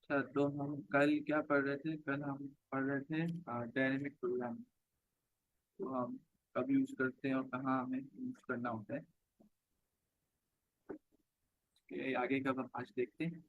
अच्छा, तो हम कल क्या पढ़ रहे थे? कल हम पढ़ रहे थे डायनेमिक प्रोग्राम। तो हम कब यूज करते हैं और कहाँ हमें यूज करना होता है, इसके आगे का हम आज देखते हैं।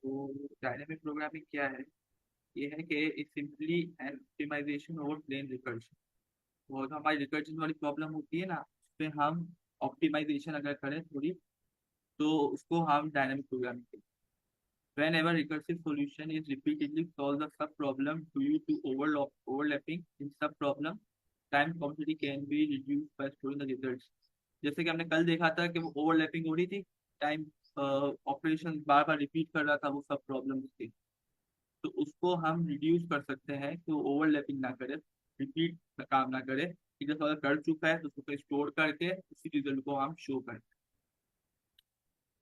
तो डायनेमिक प्रोग्रामिंग क्या है? ये है कि it simply an optimisation over plain recursion. वो जो हमारी रिकर्जन वाली प्रॉब्लम होती है ना, उसपे हम ऑप्टिमाइजेशन अगर करें थोड़ी, तो उसको हम dynamic programming. Whenever recursive solution is repeatedly solve the sub-problem due to overlapping in sub-problem, time complexity can be reduced by storing the results। जैसे कि हमने कल देखा था कि वो ओवरलैपिंग हो रही थी, टाइम ऑपरेशन बार बार रिपीट कर रहा था वो सब प्रॉब्लम थी। तो उसको हम रिड्यूस कर सकते हैं कि वो ओवरलैपिंग ना करे, रिपीट काम ना करे, कि जब अगर कर चुका है तो उसको स्टोर करके उसी रिजल्ट को हम शो करें।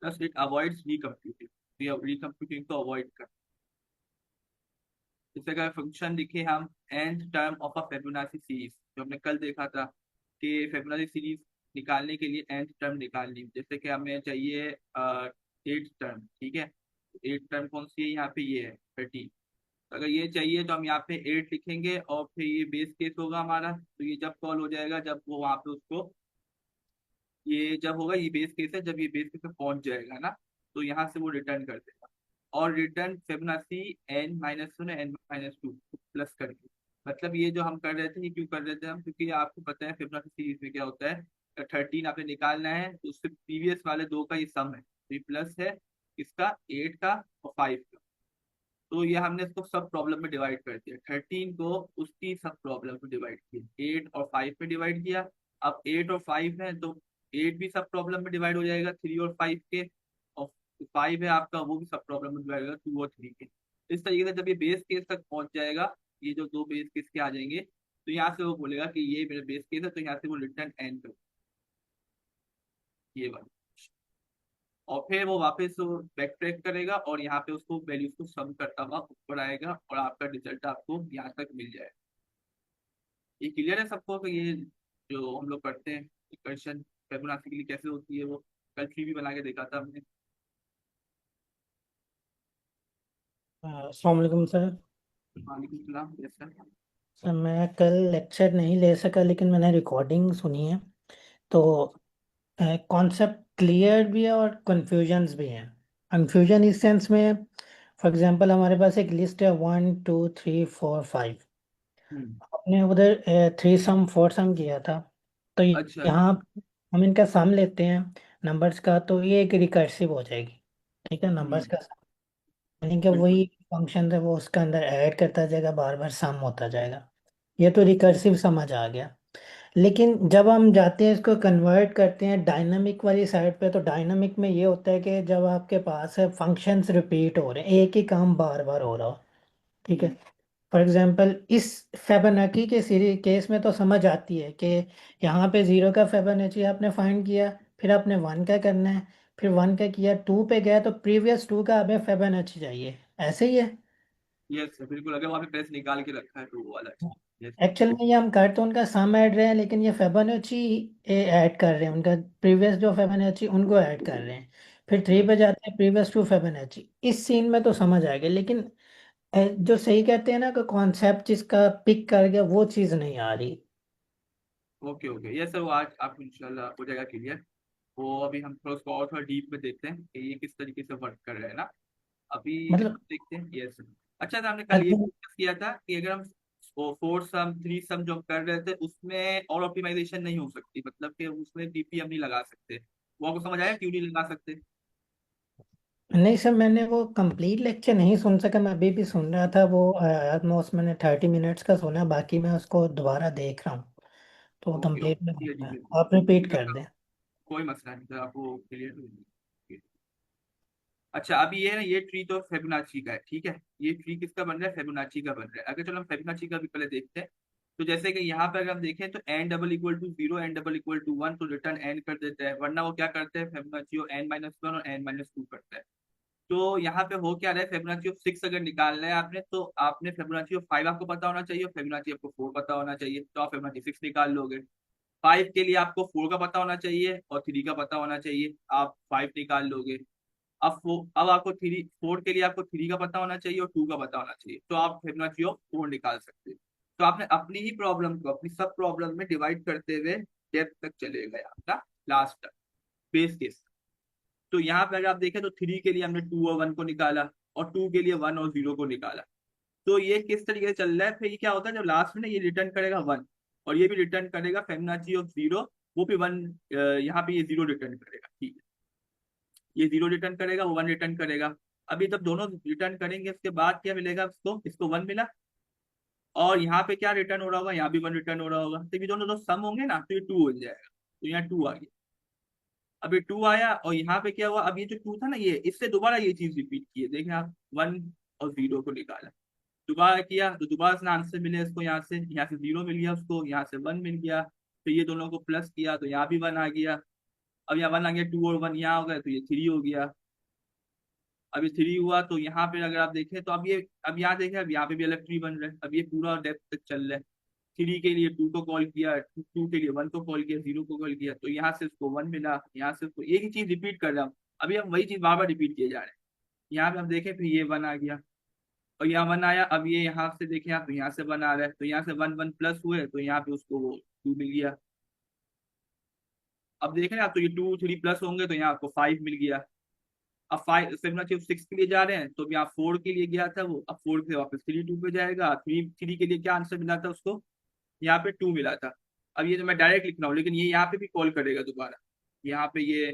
प्लस इट अवॉइड्स रिकम्प्यूटिंग, रिकम्प्यूटिंग को अवॉइड कर। जैसे अगर फंक्शन लिखे हम nth term of a Fibonacci series, जो हमने कल देखा था कि फिबोनाची सीरीज निकालने के लिए nth टर्म निकालनी, जैसे कि हमें चाहिए 8th टर्म। ठीक है, 8th टर्म कौन सी है? यहाँ पे ये है 13। अगर ये चाहिए तो हम यहाँ पे 8 लिखेंगे और फिर ये बेस केस होगा हमारा, तो ये जब कॉल हो जाएगा जब वो वहाँ पे उसको, ये जब होगा, ये बेस केस है, जब ये बेस केस पे पहुंच जाएगा ना, तो यहाँ से वो रिटर्न कर देगा। और return Fibonacci n-1 n-2 plus करके। मतलब ये जो हम कर रहे थे, ये क्यों कर रहे थे हम? क्योंकि आपको पता है फिबोनाची सीरीज में क्या होता है, 13 आपने निकालना है तो उससे प्रीवियस वाले दो का ये सम है, तो ये प्लस है इसका 8 का और 5 का। तो ये हमने इसको सब प्रॉब्लम में डिवाइड कर दिया, 13 को उसकी सब प्रॉब्लम में डिवाइड किया, 8 और 5 में डिवाइड किया। अब 8 और 5 है तो 8 भी सब प्रॉब्लम में डिवाइड हो जाएगा 3 और 5 के, और 5 है आपका, वो भी सब प्रॉब्लम में डिवाइड होगा 2 और 3 के। इस तरीके से जब ये बेस केस तक पहुंच जाएगा, ये जो दो बेस केस के आ जाएंगे, तो यहाँ से वो बोलेगा कि ये मेरा बेस केस है, तो यहाँ से वो रिटर्न एंड कर, ये वाला। और फिर वो वापस बैक ट्रैक करेगा और यहाँ पे उसको वैल्यूज को सम करता हुआ ऊपर आएगा और आपका रिजल्ट आपको यहाँ तक मिल जाएगा। ये क्लियर है सबको कि ये जो हम लोग करते हैं इक्वेशन फिबोनाची के लिए कैसे होती है, वो कल थ्री भी बना के देखा था हमने। अस्सलाम वालेकुम सर। वालेकुम सलाम, यस सर। सर मैं कल लेक्चर नहीं ले सका लेकिन मैंने रिकॉर्डिंग सुनी है। तो कॉन्सेप्ट क्लियर भी है और कन्फ्यूजन्स भी हैं। कन्फ्यूजन इस सेंस में, फॉर एग्जांपल हमारे पास एक लिस्ट है 1 2 3 4 5। हम्म। आपने उधर थ्री सम फोर सम किया था। तो अच्छा अच्छा। यहाँ हम इनका सम लेते हैं नंबर्स का, तो ये एक रिकर्सिव हो जाएगी। ठीक है, नंबर्स हम्म। का यानी कि बिल्कुल। वही फंक्शन है वो उसके अंदर ऐड करता जाएगा, बार बार सम होता जाएगा। ये तो रिकर्सिव समझ आ गया। लेकिन जब हम जाते हैं इसको कन्वर्ट करते हैं डायनामिक वाली साइड पे, तो डायनामिक में ये होता है कि जब आपके पास है फंक्शंस रिपीट हो रहे हैं, एक ही काम बार बार हो रहा हो। ठीक है। हम्म। फॉर एग्जांपल इस फेबोनाची के सीरीज केस में तो समझ आती है कि यहाँ पे जीरो का फेबोनाची आपने फाइंड किया, फिर आपने वन का करना है, फिर वन का किया, टू पे गया तो प्रीवियस टू का हमें फेबोनाची चाहिए। ऐसे ही है। यस सर, बिल्कुल, अगर वहाँ पे प्रेस निकाल के रखा है तो वो वाला। यस। एक्चुअल में ये हम कर तो उनका सम ऐड रहे हैं, लेकिन ये फेबोनाची ऐड कर रहे हैं, उनका प्रीवियस जो फेबोनाची उनको ऐड कर रहे हैं। फिर थ्री पे जाते हैं, प्रीवियस टू फेबोनाची। इस सीन में तो समझ आ गया, लेकिन जो सही कहते हैं ना कि कॉन्सेप्ट जिसका पिक कर गया वो चीज़ नहीं आ रही। ओके ओके, यस सर, वो आज आपको इंशाल्लाह हो जाएगा क्लियर। वो अभी हम थोड़ा उसको और थोड़ा डीप में देखते हैं कि ये किस तरीके से वर्क कर रहा है ना। अभी मतलब देखते हैं। यस। अच्छा, तो हमने कल ये अगर डिस्कस किया था कि अगर हम फोर सम थ्री सम जो हम कर रहे थे उसमें और ऑप्टिमाइजेशन नहीं हो सकती, मतलब कि उसमें डीपीएम नहीं लगा सकते। वो आपको समझ आया क्यों नहीं लगा सकते? नहीं सर, मैंने वो कंप्लीट लेक्चर नहीं सुन सका, मैं अभी भी सुन रहा था वो। ऑलमोस्ट मैंने 30 मिनट्स का सुना, बाकी मैं उसको दोबारा देख रहा हूँ। तो ओके कंप्लीट ओके, में ठीक है, देखना ठीक है, है। आप रिपीट ठीक कर है। दें। कोई मसला नहीं सर, आपको क्लियर हो जाएगा। अच्छा अभी ये ना, ये ट्री तो फेबोनाची का है, ठीक है। ये ट्री किसका बन रहा है, फेबोनाची का बन रहा है। अगर चलो हम फेबोनाची का भी पहले देखते हैं। तो जैसे कि यहाँ पे अगर हम देखें तो n double equal to zero, n double equal to one, तो रिटर्न एन कर देता है, वरना वो क्या करते हैं फेबोनाची और एन माइनस वन और एन माइनस टू करता है। तो यहाँ पे हो क्या रहा है, फेबोनाची ऑफ सिक्स अगर निकालना है आपने, तो आपने फेबोनाची ऑफ फाइव आपको पता होना चाहिए और फेबोनाची आपको फोर पता होना चाहिए, तो आप फेबोनाची सिक्स निकाल लोगे। फाइव के लिए आपको फोर का पता होना चाहिए और थ्री का पता होना चाहिए, आप फाइव निकाल लोगे। अब आपको थ्री, फोर के लिए आपको थ्री का पता होना चाहिए और टू का पता होना चाहिए, तो आप फिबोनाची ऑफ फोर निकाल सकते हैं। तो आपने अपनी ही प्रॉब्लम को अपनी सब प्रॉब्लम में डिवाइड करते हुए डेप्थ तक चले गए आपका लास्ट तक, बेस केस। तो यहाँ पे अगर आप देखें तो थ्री के लिए हमने टू और वन को निकाला, और टू के लिए वन और जीरो को निकाला। तो ये किस तरीके से चल रहा है, फिर ये क्या होता है जब लास्ट में ना ये रिटर्न करेगा वन, और ये भी रिटर्न करेगा फिबोनाची ऑफ जीरो, वो भी वन। यहाँ पे ये जीरो रिटर्न करेगा, ठीक है। ये जीरो रिटर्न करेगा, वो वन रिटर्न करेगा। अभी जब दोनों रिटर्न करेंगे उसके बाद क्या मिलेगा उसको, इसको वन मिला। और यहाँ पे क्या रिटर्न हो रहा होगा, यहाँ भी वन रिटर्न हो रहा होगा, तो ये दोनों दो सम होंगे ना, तो ये टू हो जाएगा। तो यहाँ टू आ गया। अब ये टू आया, और यहाँ पे क्या हुआ, अब ये जो टू था ना, ये इससे दोबारा ये चीज रिपीट की है, देखें आप, वन और जीरो को निकाला, दोबारा किया तो दोबारा से आंसर मिले इसको, यहाँ से जीरो मिल गया उसको, यहाँ से वन मिल गया। फिर ये दोनों को प्लस किया तो यहाँ भी वन आ गया। अब यहाँ वन आ गया, टू और वन यहाँ हो गया, तो ये थ्री हो गया। अभी थ्री हुआ तो यहाँ पे अगर आप देखें तो अब यहाँ देखें, अब यहाँ पे भी अलग ट्री बन रहा है, अब ये पूरा डेप्थ तक चल रहा है। थ्री के लिए टू को कॉल किया, टू के लिए वन को कॉल किया, जीरो को कॉल किया, तो यहाँ से उसको वन मिला, यहाँ से उसको, एक ही चीज रिपीट कर रहा हूँ। अभी हम वही चीज बार बार रिपीट किए जा रहे हैं। यहाँ पे हम देखें फिर ये वन आ गया, और यहाँ वन आया, अब ये यहाँ से देखें आप, तो यहाँ से वन आ रहा है, तो यहाँ से वन वन प्लस हुए, तो यहाँ पे उसको वो टू मिल गया। अब देखें आप, तो ये टू थ्री प्लस होंगे तो यहाँ आपको फाइव मिल गया। अब फाइव फिबोनाची सिक्स के लिए जा रहे हैं, तो यहाँ फोर के लिए गया था वो, अब फोर से वापस थ्री टू पे जाएगा, थ्री थ्री के लिए क्या आंसर मिला था उसको, यहाँ पे टू मिला था। अब ये तो मैं डायरेक्ट लिख रहा हूँ, लेकिन ये यहाँ पे भी कॉल करेगा दोबारा। यहाँ पे ये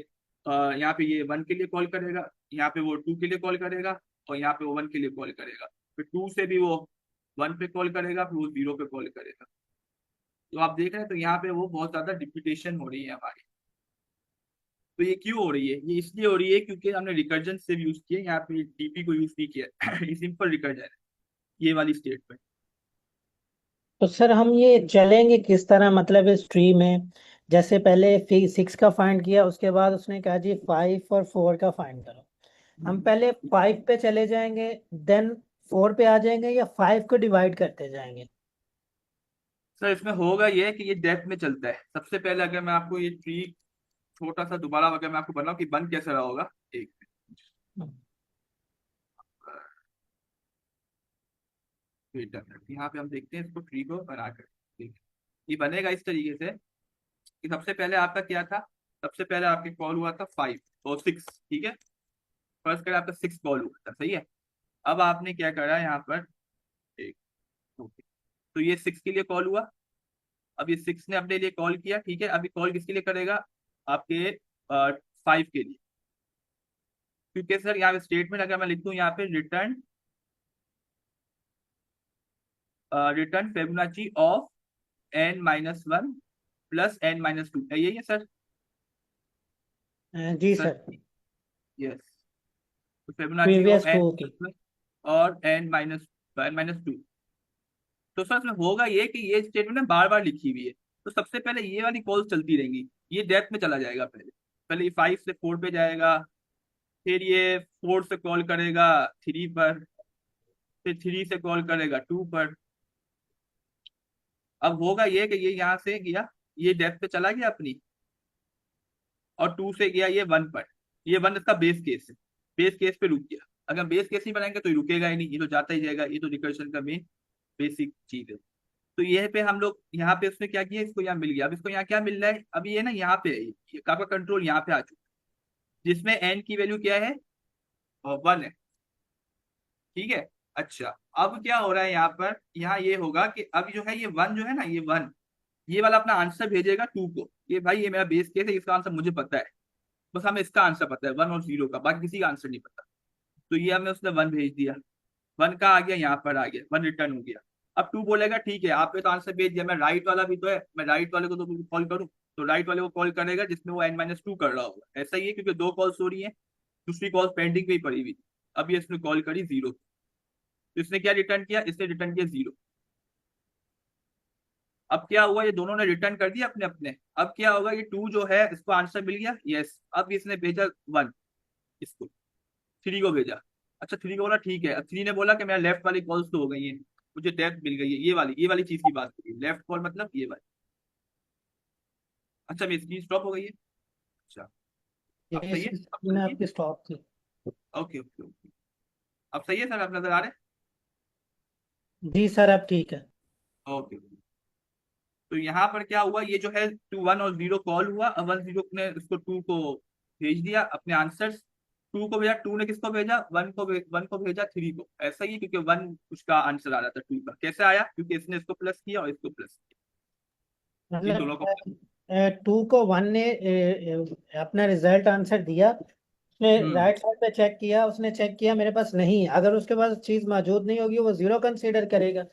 यहाँ पे ये वन के लिए कॉल करेगा, यहाँ पे वो टू के लिए कॉल करेगा, और यहाँ पे वो वन के लिए कॉल करेगा। फिर टू से भी वो वन पे कॉल करेगा, फिर वो जीरो पे कॉल करेगा। तो आप देख रहे हैं, तो यहाँ पे वो बहुत ज्यादा रिपीटेशन हो रही है हमारी। तो ये क्यों हो रही है, ये इसलिए हो रही है क्योंकि हमने रिकर्जन से यूज किया, यहाँ पे डीपी को यूज नहीं किया। ये सिंपल रिकर्जन है, ये वाली स्टेटमेंट। तो सर हम ये चलेंगे किस तरह, मतलब इस ट्री में जैसे पहले सिक्स का फाइंड किया, उसके बाद उसने कहा जी फाइव और फोर का फाइंड करो। हम पहले फाइव पे चले जाएंगे, देन फोर पे आ जाएंगे, या फाइव को डिवाइड करते जाएंगे? सर इसमें होगा ये कि ये डेप्थ में चलता है। सबसे पहले अगर मैं आपको ये ट्री छोटा सा दोबारा अगर मैं आपको बनाऊं कि बन कैसे रहा होगा, एक मिनट, यहाँ पे हम देखते हैं इसको, ट्री को बनाकर देखते हैं। ये बनेगा इस तरीके से कि सबसे पहले आपका क्या था, सबसे पहले आपके कॉल हुआ था फाइव और सिक्स, ठीक है। फर्स्ट कर आपका सिक्स कॉल हुआ था, सही है। अब आपने क्या करा यहाँ पर, एक, ओके, तो ये सिक्स के लिए कॉल हुआ। अब ये सिक्स ने अपने लिए कॉल किया, ठीक है। अभी कॉल किसके लिए करेगा, आपके फाइव के लिए। क्योंकि सर यहाँ पे स्टेटमेंट अगर मैं लिख दूं यहाँ पे, return return Fibonacci of n minus one plus n minus two, यही है सर। जी सर सर। यस, तो Fibonacci of previous n two की। माइनस वन और एन माइनस टू। तो सर इसमें होगा ये कि ये स्टेटमेंट बार बार लिखी हुई है, तो सबसे पहले ये वाली कॉल चलती रहेंगी। ये डेप्थ में चला जाएगा, पहले पहले ये फाइव से फोर पे जाएगा, फिर ये फोर से कॉल करेगा थ्री पर, फिर थ्री से कॉल करेगा टू पर। अब होगा ये कि ये यहाँ से गया, ये डेप्थ पे चला गया अपनी, और टू से गया ये वन पर। ये वन इसका बेस केस है, बेस केस पे रुक गया। अगर बेस केस नहीं बनाएंगे तो ये रुकेगा ही नहीं, ये तो जाता ही जाएगा। ये तो रिकर्शन का मेन बेसिक चीज है। तो ये पे हम लोग यहाँ पे उसने क्या किया, इसको यहाँ मिल गया। अब इसको यहाँ क्या मिल रहा है, अभी ये ना यहाँ पे है, ये आपका कंट्रोल यहाँ पे आ चुका है, जिसमें एन की वैल्यू क्या है, वन है, ठीक है। अच्छा, अब क्या हो रहा है यहाँ पर, यहाँ ये होगा कि अब जो है ये वन जो है ना, ये वन, ये वाला अपना आंसर भेजेगा टू को, ये भाई ये मेरा बेस केस है, इसका आंसर मुझे पता है। बस हमें इसका आंसर पता है, वन और जीरो का, बाकी किसी का आंसर नहीं पता। तो ये हमें उसने वन भेज दिया, वन का आ गया, यहाँ पर आ गया, वन रिटर्न हो गया। अब टू बोलेगा ठीक है आपने तो आंसर भेज दिया, मैं राइट वाला भी तो है, मैं राइट वाले को तो कॉल करूँ, तो राइट वाले को कॉल करेगा जिसमें वो n-2 कर रहा होगा। ऐसा ही है क्योंकि दो कॉल्स हो रही है, दूसरी कॉल पेंडिंग में ही पड़ी हुई थी। अब ये इसने कॉल करी 0, तो इसने क्या रिटर्न किया, इसने रिटर्न किया 0। अब क्या हुआ, ये दोनों ने रिटर्न कर दिया अपने अपने। अब क्या होगा, ये टू जो है इसको आंसर मिल गया, यस। अब इसने भेजा 1, इसको 3 को भेजा। अच्छा 3 को बोला ठीक है, अब 3 ने बोला कि मेरा लेफ्ट वाली कॉल्स तो हो गई है, मुझे डेप्थ मिल गई है, ये वाली चीज की बात करिए, लेफ्ट कॉल मतलब ये वाली। अच्छा मेरी स्क्रीन स्टॉप हो गई है। अच्छा अब ये सही है, अब स्क्रीन चलिए। आपकी स्टॉप थी। ओके ओके ओके, अब सही है सर, आप नजर आ रहे जी सर अब ठीक है। हैं? ओके। तो यहाँ पर क्या हुआ, ये जो है 1 और 0 कॉल हुआ, अब 1 0 ने उसको 2 को भेज दिया अपने आंसर्स। 2 को भेजा, 2 ने किसको भेजा, 1 को भेजा 3 को। ऐसा ही है क्योंकि 1 उसका आंसर आ रहा था 2 का। कैसे आया, क्योंकि इसने इसको प्लस किया और इसको प्लस किया, इन मतलब दोनों को प्लस। 2 को 1 ने अपना रिजल्ट आंसर दिया, उसने हम्म। राइट साइड पे चेक किया, उसने चेक किया मेरे पास नहीं है, अगर उसके पास चीज मौजूद नहीं होगी वो 0 कंसीडर करेगा।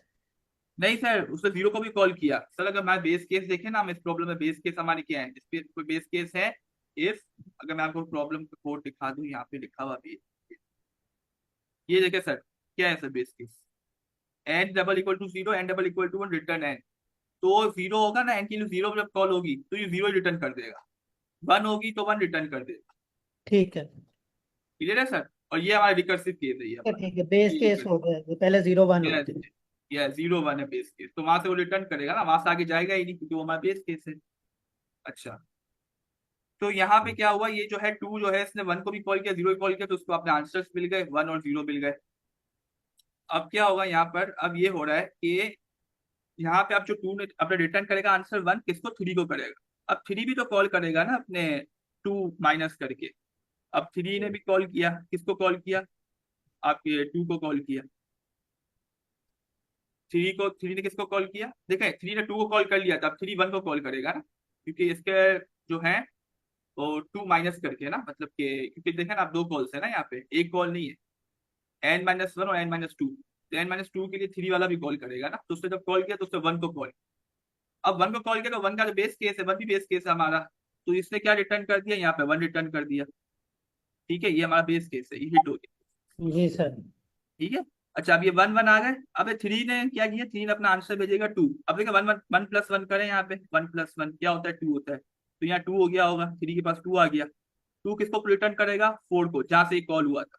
नहीं सर, उसने 0 को भी कॉल किया सर। अगर मैं बेस केस देखे ना, हम इस प्रॉब्लम में बेस केस हमारे क्या है, इस पे कोई बेस केस है। इफ, अगर मैं आपको प्रॉब्लम का कोड दिखा दूं, यहाँ पे लिखा हुआ भी है। ये देखे सर, क्या है sir base case, n=0, n=1, return n। तो 0 होगा ना, n की 0 जब कॉल होगी तो ये 0 रिटर्न कर देगा, 1 होगी तो 1 रिटर्न कर देगा। ठीक है। क्लियर है सर? और ये हमारा रिकर्सिव केस है, ये ठीक है, हमारा ठीक है, बेस ये केस हो रिकर्सिव। गया, ये पहले 0 1 यस, होते थे। यस 0 1 है बेस केस, तो वहां से वो रिटर्न करेगा ना, वहां से आगे जाएगा ही नहीं क्योंकि वो हमारा बेस केस है। अच्छा, तो यहाँ पे क्या हुआ, ये जो है 2 जो है इसने 1 को भी कॉल किया, 0 को कॉल किया, तो उसको अपने आंसर्स मिल गए, 1 और 0 मिल गए। अब क्या होगा यहाँ पर, अब ये हो रहा है कि यहाँ पे आप जो 2 ने अपने रिटर्न करेगा आंसर 1, किसको, 3 को करेगा। अब 3 भी तो कॉल करेगा ना अपने 2 माइनस करके। अब 3 ने भी कॉल किया, किसको कॉल किया, आपके 2 को कॉल किया। 3 ने किसको कॉल किया, देखें 3 ने 2 को कॉल कर लिया था, अब 3 1 को कॉल करेगा ना, क्योंकि इसके जो है वो 2 माइनस करके ना, मतलब कि क्योंकि देखें ना, आप दो कॉल्स है ना यहाँ पे, एक कॉल नहीं है। n-1 और n-2, तो n-2 के लिए 3 वाला भी कॉल करेगा ना, तो उसने जब कॉल किया तो उसने 1 को कॉल। अब 1 को कॉल किया तो 1 का जो बेस केस है, 1 भी बेस केस है हमारा, तो इसने क्या रिटर्न कर दिया, यहाँ पे 1 रिटर्न कर दिया। ठीक है, ये हमारा बेस केस है, ये हिट हो गया। जी सर। ठीक है। अच्छा अब ये 1 1 आ गए। अब ये 3 ने क्या किया, 3 ने अपना आंसर भेजेगा 2। अब देखिए 1 1 1 प्लस 1 करें, यहाँ पे 1 प्लस 1 क्या होता है, 2 होता है, तो यहाँ 2 हो गया होगा, 3 के पास 2 आ गया। 2 किसको रिटर्न करेगा, 4 को, जहां से कॉल हुआ था,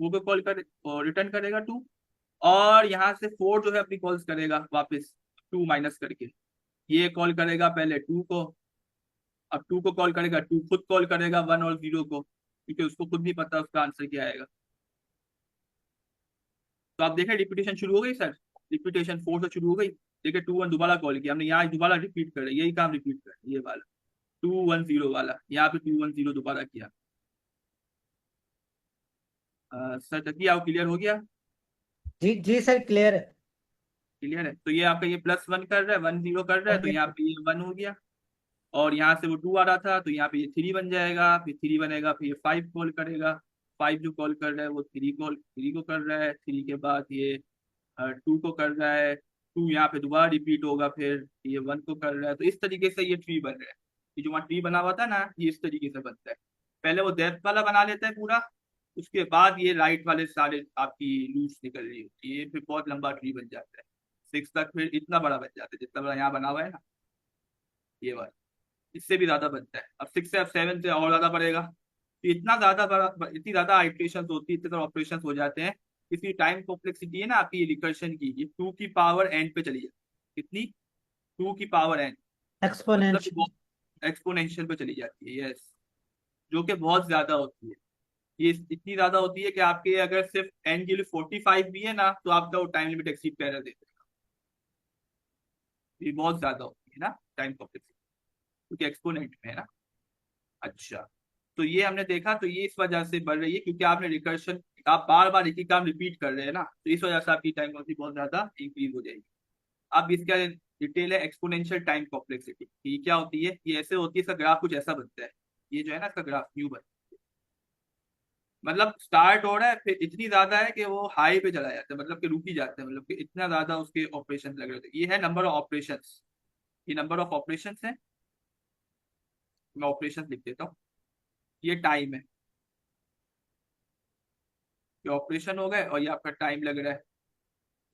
4 को कॉल कर रिटर्न करेगा 2। और यहाँ से 4 जो है अपनी कॉल्स करेगा वापस, 2 माइनस करके। ये कॉल करेगा पहले 2 को, अब 2 को कॉल करेगा, 2 खुद कॉल करेगा 1 और 0 को, क्योंकि उसको खुद नहीं पता उसका आंसर क्या आएगा। तो आप देखें रिपीटेशन शुरू हो गई सर, रिपीटेशन 4 से शुरू हो गई। देखिए 2 1 दोबारा कॉल किया हमने, यहाँ दोबारा रिपीट कर रहे हैं, यही काम रिपीट कर रहे हैं, ये वाला 2 1 0 वाला, यहाँ पे 2 1 0 दोबारा किया। सर तक आओ, क्लियर हो गया? जी जी सर क्लियर है। क्लियर है, तो ये आपका ये +1 कर रहा है, 1 0 कर रहा है, तो यहाँ और पे ये 1 हो गया। और यहाँ से वो 2 आ रहा था, तो यहाँ पे ये 3 बन जाएगा, फिर 3 बनेगा, फिर ये 5 कॉल करेगा। 5 जो कॉल कर रहा है वो 3 को कर रहा है, 3 के बाद ये 2 को कर रहा है, 2 यहाँ पे दोबारा रिपीट होगा, फिर ये 1 को कर रहा है। तो इस तरीके से ये ट्री बन रहा है। ये जो वहाँ ट्री बना हुआ था ना, ये इस तरीके से बनता है। पहले वो डेप्थ वाला बना लेता है पूरा, उसके बाद ये राइट वाले सारे आपकी लूप्स निकल रही होती है, ये फिर बहुत लंबा ट्री बन जाता है। 6 तक फिर इतना बड़ा बन जाता है जितना बड़ा यहाँ बना हुआ है ना, ये वाला। इससे भी ज्यादा बनता है, अब 6 से अब 7 से और ज्यादा बढ़ेगा। तो इतना ज्यादा बड़ा, इतनी ज्यादा आइट्रेशन होती है, इतने सारे ऑपरेशन हो जाते हैं। इसकी टाइम कॉम्प्लेक्सिटी है ना आपकी रिकर्शन की, ये 2 की पावर n पे चली जाती है। कितनी, 2 की पावर n, मतलब कि एक्सपोनेंशियल। एक्सपोनेंशियल पे चली जाती है, यस। जो कि बहुत ज्यादा होती है। ये इतनी ज्यादा होती है कि आपके अगर सिर्फ n के लिए 45 भी है ना, तो आपका वो टाइम लिमिट एक्सीड कर देता है। ये बहुत ज्यादा होती है ना टाइम कॉम्प्लेक्सिटी, क्योंकि एक्सपोनेंट में है ना। अच्छा, तो ये हमने देखा, तो ये इस वजह से बढ़ रही है क्योंकि आपने रिकर्शन, आप बार बार एक ही काम रिपीट कर रहे हैं ना, तो इस वजह से आपकी टाइम कॉम्प्लेक्सिटी बहुत ज्यादा इंक्रीज हो जाएगी। अब इसका डिटेल है एक्सपोनेंशियल टाइम कॉम्प्लेक्सिटी, ये क्या होती है, ये ऐसे होती है, इसका ग्राफ कुछ ऐसा बनता है। ये जो है ना, इसका ग्राफ न्यू बनता है, मतलब स्टार्ट हो रहा है फिर इतनी ज्यादा है कि वो हाई पे चला जाता है, मतलब कि रुक ही जाता है, मतलब कि इतना ज्यादा उसके ऑपरेशन लग रहे थे। ये है नंबर ऑफ ऑपरेशन, ये नंबर ऑफ ऑपरेशन है। मैं ऑपरेशन लिख देता हूँ। ये टाइम है, ये ऑपरेशन हो गए और ये आपका टाइम लग रहा है।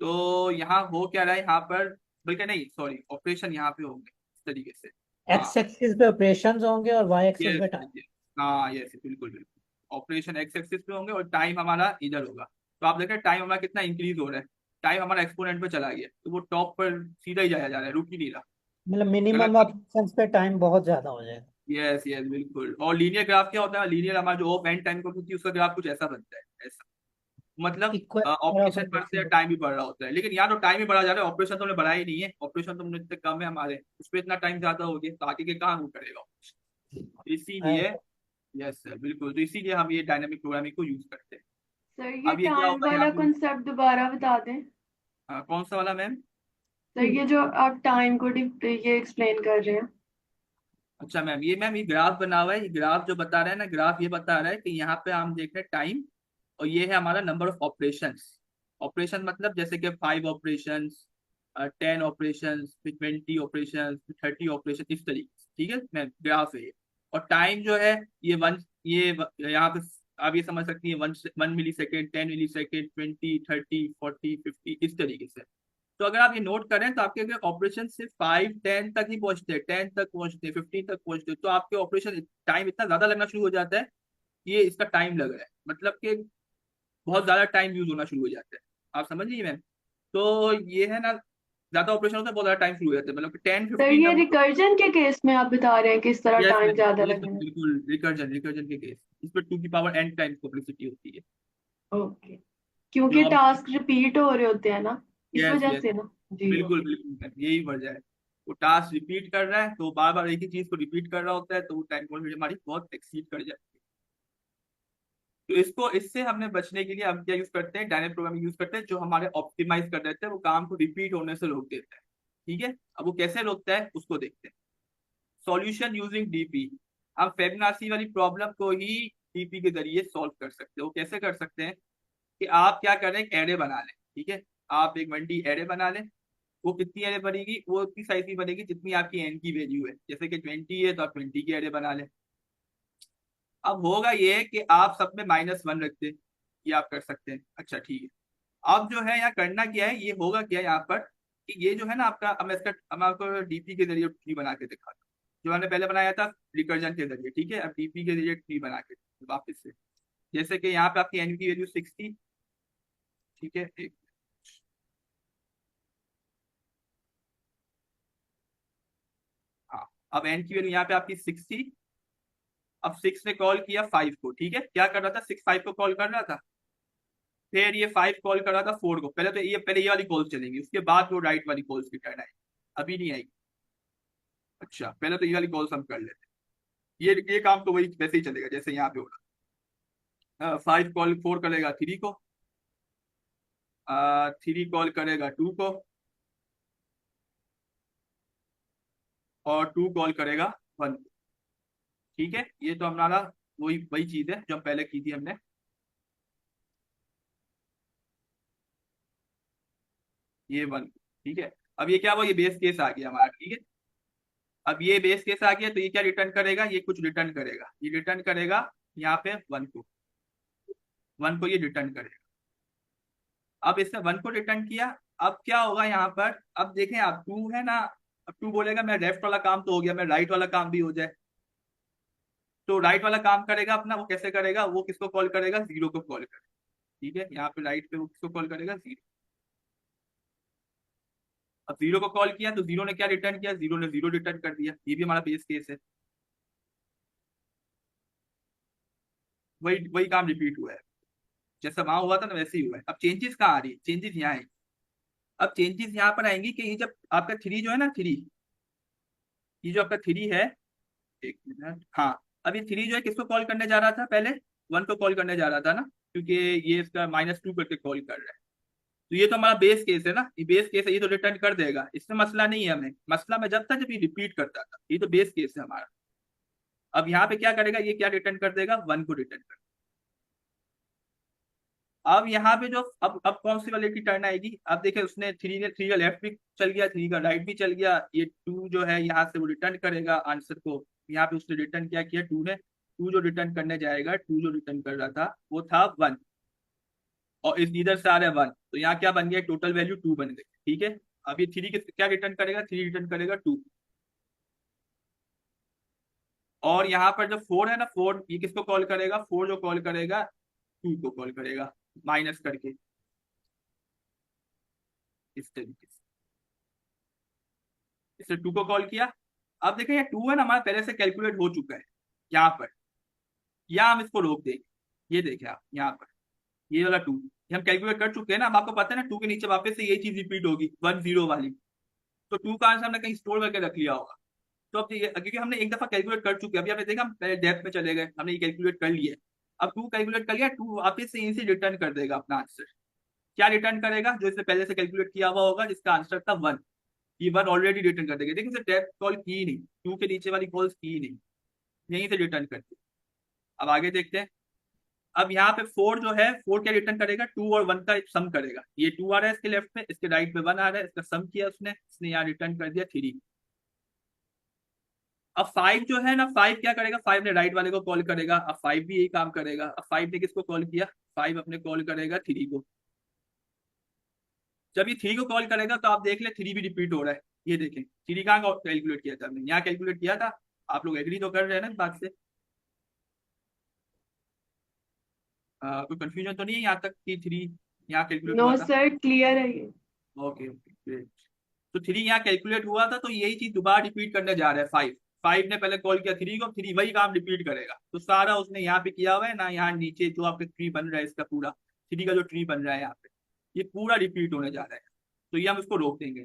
तो यहाँ हो क्या रहा है यहाँ पर, बल्कि नहीं सॉरी, ऑपरेशन यहाँ पे होंगे इस तरीके से। हाँ एक्स एक्सिस पे ऑपरेशंस होंगे और वाई एक्सिस यस पे टाइम। यस, हाँ यस बिल्कुल बिल्कुल, ऑपरेशन एक्स एक्सिस पे होंगे और टाइम हमारा इधर होगा। तो आप देखें टाइम हमारा कितना इंक्रीज हो रहा है, टाइम हमारा एक्सपोनेंट पे चला गया, तो वो टॉप पर सीधा ही जाया जा रहा है, रुक ही नहीं रहा। मतलब गलत मिनिमम नहीं। ऑपरेशंस पे टाइम बहुत ज्यादा हो जाएगा। यस यस बिल्कुल। और लीनियर ग्राफ क्या होता है, लीनियर हमारा जो ऑफ एंड टाइम को होती है उसका ग्राफ कुछ ऐसा बनता है, ऐसा। मतलब इक्वल नंबर ऑफ ऑपरेशन बढ़ते हैं ऑपरेशन। टाइम भी बढ़ रहा होता है, लेकिन यहाँ तो टाइम ही बढ़ा जा रहा है, ऑपरेशन तो हमने बढ़ा ही नहीं है, ऑपरेशन तो इतने कम है हमारे, उस पर इतना टाइम ज्यादा हो गया, तो आगे के कहाँ वो करेगा। तो इसीलिए, यस सर बिल्कुल, तो इसीलिए हम ये डायनामिक प्रोग्रामिंग को यूज करते हैं। सर ये अब ये क्या टाइम होगा यहाँ वाला पे, कॉन्सेप्ट दोबारा बता दें। कौन सा वाला मैम। सर ये जो आप टाइम को ये एक्सप्लेन कर रहे हैं। अच्छा मैम, ये ग्राफ बना हुआ है, ये ग्राफ जो बता रहा है ना, ग्राफ ये बता रहा है कि यहाँ पे हम देख रहे हैं टाइम, और ये है हमारा नंबर ऑफ ऑपरेशंस। ऑपरेशन मतलब जैसे कि 5 ऑपरेशंस, 10 ऑपरेशंस, फिर 20 ऑपरेशंस, फिर 30 ऑपरेशन, इस तरीके से, ठीक है मैम, ग्राफ है ये। और टाइम जो है ये वन, यहाँ पे आप ये समझ सकती है, 1 1 मिली सेकेंड, 10 मिली सेकेंड, 20 30 40 50, इस तरीके से। तो अगर आप ये नोट करें तो आपके अगर ऑपरेशन सिर्फ 5 10 तक ही पहुंचते हैं, 10 तक पहुंचते हैं, 15 तक पहुंचते हैं, तो आपके ऑपरेशन टाइम इतना ज्यादा लगना शुरू हो जाता है, ये इसका टाइम लग रहा है, मतलब कि बहुत ज्यादा टाइम यूज होना शुरू हो जाता है। आप समझ लीजिए मैम। तो ये है ना, ज्यादा ऑपरेशन होता है बहुत ज्यादा टाइम शुरू हो जाता है, मतलब कि टेन सर फिफ्टीन ये तक। रिकर्जन के केस में आप बता रहे हैं किस तरह यस टाइम मैम, ज्यादा ये लगेगा। बिल्कुल रिकर्जन, रिकर्जन के केस, इस पर 2 की पावर n टाइम कॉम्प्लेक्सिटी होती है। ओके। जो क्योंकि हम, टास्क रिपीट हो रहे होते हैं ना, इस यस वजह यस, से ना। जी बिल्कुल ओके। बिल्कुल मैम, यही वजह है। वो टास्क रिपीट कर रहा है, तो बार बार एक ही चीज को रिपीट कर रहा होता है, तो वो टाइम कॉम्प्लेक्सिटी हमारी बहुत एक्सीड कर जाती है। तो इसको, इससे हमने बचने के लिए हम क्या यूज करते हैं, डायनेमिक प्रोग्रामिंग यूज करते हैं, जो हमारे ऑप्टिमाइज कर देते हैं, वो काम को रिपीट होने से रोक देता है। ठीक है, अब वो कैसे रोकता है उसको देखते हैं। सॉल्यूशन यूजिंग डीपी, हम फेबनासी वाली प्रॉब्लम को ही डीपी के जरिए सॉल्व कर सकते हैं। वो कैसे कर सकते हैं कि आप क्या करें, एक एरे बना लें, ठीक है, आप एक 1D एरे बना लें। वो कितनी एरे बनेगी, वो उतनी साइज की बनेगी जितनी आपकी एन की वैल्यू है, जैसे कि 20 है तो आप 20 की एरे बना लें। अब होगा ये कि आप सब में -1 रखते हैं, ये आप कर सकते हैं, अच्छा ठीक है। अब जो है यहाँ करना क्या है, ये होगा क्या यहाँ पर, कि ये जो है ना आपका, अब मैं इसका, अब मैं आपको डीपी के जरिए ट्री बना के दिखाता हूँ। जो हमने पहले बनाया था रिकर्जन के जरिए, ठीक है, अब डीपी के जरिए ट्री बना के वापस से। जैसे कि यहाँ पे आपकी एन की वैल्यू 60, ठीक है, एक, हाँ, अब एन की वैल्यू यहाँ पे आपकी 60। अब 6 ने कॉल किया 5 को, ठीक है, क्या कर रहा था, 6 5 को कॉल कर रहा था, फिर ये 5 कॉल कर रहा था 4 को, पहले ये वाली कॉल्स चलेंगी, उसके बाद वो राइट वाली कॉल्स की टर्न आएगी, अभी नहीं आएगी। अच्छा पहले तो ये वाली कॉल्स हम कर लेते हैं, ये काम तो वही वैसे ही चलेगा जैसे यहाँ पे हो रहा। 5 कॉल 4 करेगा 3 को, 3 कॉल करेगा 2 को, और 2 कॉल करेगा 1 को। ठीक है, ये तो हमारा वही वही चीज है जो हम पहले की थी हमने। ये 1 को, ठीक है। अब ये क्या हुआ, ये बेस केस आ गया हमारा, ठीक है। अब ये बेस केस आ गया, तो ये क्या रिटर्न करेगा, ये कुछ रिटर्न करेगा, ये रिटर्न करेगा यहाँ पे 1 को, 1 को ये रिटर्न करेगा। अब इसने 1 को रिटर्न किया। अब क्या होगा यहाँ पर, अब देखें आप 2 है ना, अब 2 बोलेगा मैं लेफ्ट वाला काम तो हो गया, मैं राइट वाला काम भी हो जाए। तो राइट वाला काम करेगा अपना, वो कैसे करेगा, वो किसको कॉल करेगा, 0 को कॉल करेगा। ठीक है, यहाँ पे राइट पे वो किसको कॉल करेगा, 0। अब 0 को कॉल किया तो 0 ने क्या रिटर्न किया, 0 ने 0 रिटर्न कर दिया, ये भी हमारा बेस केस है। वही वही काम रिपीट हुआ है, जैसा वहां हुआ था ना वैसे ही हुआ है। अब चेंजेस कहाँ आ रही है, चेंजेस यहाँ है। अब चेंजेस यहाँ पर आएंगी कि ये जब आपका 3 जो है ना, 3, ये जो आपका 3 है, एक मिनट, हाँ, अब ये 3 जो है किसको कॉल करने जा रहा था पहले, 1 को कॉल करने जा रहा था ना, क्योंकि ये इसका -2 करके कॉल कर रहा है। तो ये तो हमारा बेस केस है ना, ये बेस केस है, ये तो रिटर्न कर देगा, इसमें मसला नहीं है हमें, मसला में जब तक जब ये रिपीट करता था, ये तो बेस केस है हमारा। अब यहाँ पे क्या करेगा, ये क्या रिटर्न कर देगा, 1 को रिटर्न कर, अब यहाँ पे जो अब कौन सी वाले की टर्न आएगी, अब देखिए उसने थ्री का लेफ्ट भी चल गया, थ्री का राइट भी चल गया, ये टू जो है यहाँ से वो रिटर्न करेगा आंसर को। यहाँ पे उसने रिटर्न क्या किया, टू ने, टू जो रिटर्न करने जाएगा, टू जो रिटर्न कर रहा था वो था वन, और इस इधर से आ रहा है वन, तो यहाँ क्या बन गया, टोटल वैल्यू टू बन गई। ठीक है, अब ये थ्री क्या रिटर्न करेगा, थ्री रिटर्न करेगा टू। और यहाँ पर जो फोर है ना, फोर ये किसको कॉल करेगा, फोर जो कॉल करेगा टू को कॉल करेगा माइनस करके, इस तरीके से इसने टू को कॉल किया। अब देखें ये टू है ना हमारा पहले से कैलकुलेट हो चुका है यहाँ पर, या हम इसको रोक देंगे, ये देखें आप यहाँ पर, ये वाला टू ये हम कैलकुलेट कर चुके हैं ना, अब आपको पता है ना टू के नीचे वापस से यही चीज रिपीट होगी, वन जीरो वाली। तो टू का आंसर हमने कहीं स्टोर करके रख लिया होगा। तो अब क्योंकि हमने एक दफा कैलकुलेट कर चुके हैं, अभी आपने देखा हम पहले डेप्थ में चले गए, हमने ये कैलकुलेट कर लिया है। अब टू कैलकुलेट कर लिया, टू वापस से यहीं से रिटर्न कर देगा अपना आंसर। क्या रिटर्न करेगा, जो इसने पहले से कैलकुलेट किया हुआ होगा, जिसका आंसर था वन, ये वन ऑलरेडी रिटर्न कर देगा। देखिए इसे डेप्थ कॉल की ही नहीं, टू के नीचे वाली कॉल्स की ही नहीं, यहीं से रिटर्न करते। अब आगे देखते हैं। अब यहाँ पे फोर जो है, फोर क्या रिटर्न करेगा, टू और वन का सम करेगा। ये टू आ रहा है इसके लेफ्ट में, इसके राइट में वन आ रहा है, इसका सम किया उसने, इसने यहाँ रिटर्न कर दिया थ्री। अब फाइव जो है ना, फाइव क्या करेगा, फाइव ने राइट वाले को कॉल करेगा, अब फाइव भी यही काम करेगा। अब फाइव ने किसको कॉल किया, फाइव अपने कॉल करेगा थ्री को। जब ये थ्री को कॉल करेगा तो आप देख ले थ्री भी रिपीट हो रहा है, ये देखें थ्री कहाँ कैलकुलेट किया था हमने, यहाँ कैलकुलेट किया था। आप लोग एग्री तो कर रहे हैं ना इस बात से, कोई कंफ्यूजन तो नहीं है यहाँ तक कि थ्री यहाँ कैलकुलेट नो हुआ था। सर, क्लियर है ये। Okay okay great. तो थ्री यहाँ कैलकुलेट हुआ था, तो यही चीज दोबारा रिपीट करने जा रहा है फाइव। फाइव ने पहले कॉल किया थ्री को, थ्री वही काम रिपीट करेगा, तो सारा उसने यहाँ पे किया हुआ है ना, यहाँ नीचे जो आपका ट्री बन रहा है इसका पूरा, थ्री का जो ट्री बन रहा है यहाँ पे, ये पूरा रिपीट होने जा रहा है। तो ये हम इसको रोक देंगे।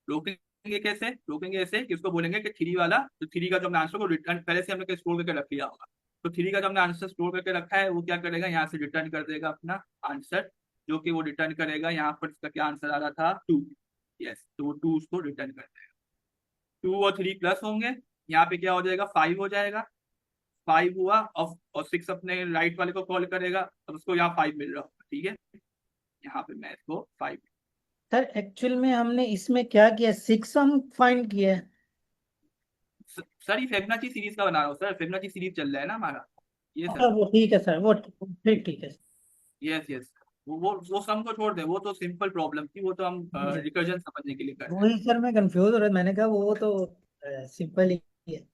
रोकेंगे कैसे, रोकेंगे ऐसे कि उसको बोलेंगे कि थ्री वाला, तो थ्री का जो हमने आंसर को रिटर्न पहले से हमने स्टोर करके रख लिया होगा, तो थ्री का जो हमने आंसर स्टोर करके रखा है वो क्या करेगा, यहाँ से रिटर्न कर देगा अपना आंसर, जो कि वो रिटर्न करेगा यहाँ पर, इसका क्या आंसर आ रहा था टू। यस, तो वो टू उसको रिटर्न कर देगा। टू और थ्री प्लस होंगे, यहाँ पे क्या हो जाएगा, फाइव हो जाएगा। फाइव हुआ, और सिक्स अपने राइट वाले को कॉल करेगा, अब उसको यहाँ फाइव मिल रहा होगा। ठीक है, यहाँ पे मैं इसको फाइव। सर एक्चुअल में हमने इसमें क्या किया, सिक्स हम फाइंड किया है। सर ये फिबोनाची सीरीज का बना रहा हूँ सर, फिबोनाची सीरीज चल रहा है ना हमारा, ये अच्छा सर। वो ठीक है सर, वो फिर ठीक है। यस यस, वो सम को छोड़ दे, वो तो सिंपल प्रॉब्लम थी, वो तो हम जी सर, रिकर्जन समझने के लिए कर रहे हैं। वही सर मैं कंफ्यूज हो रहा, मैंने कहा वो तो सिंपल ही है।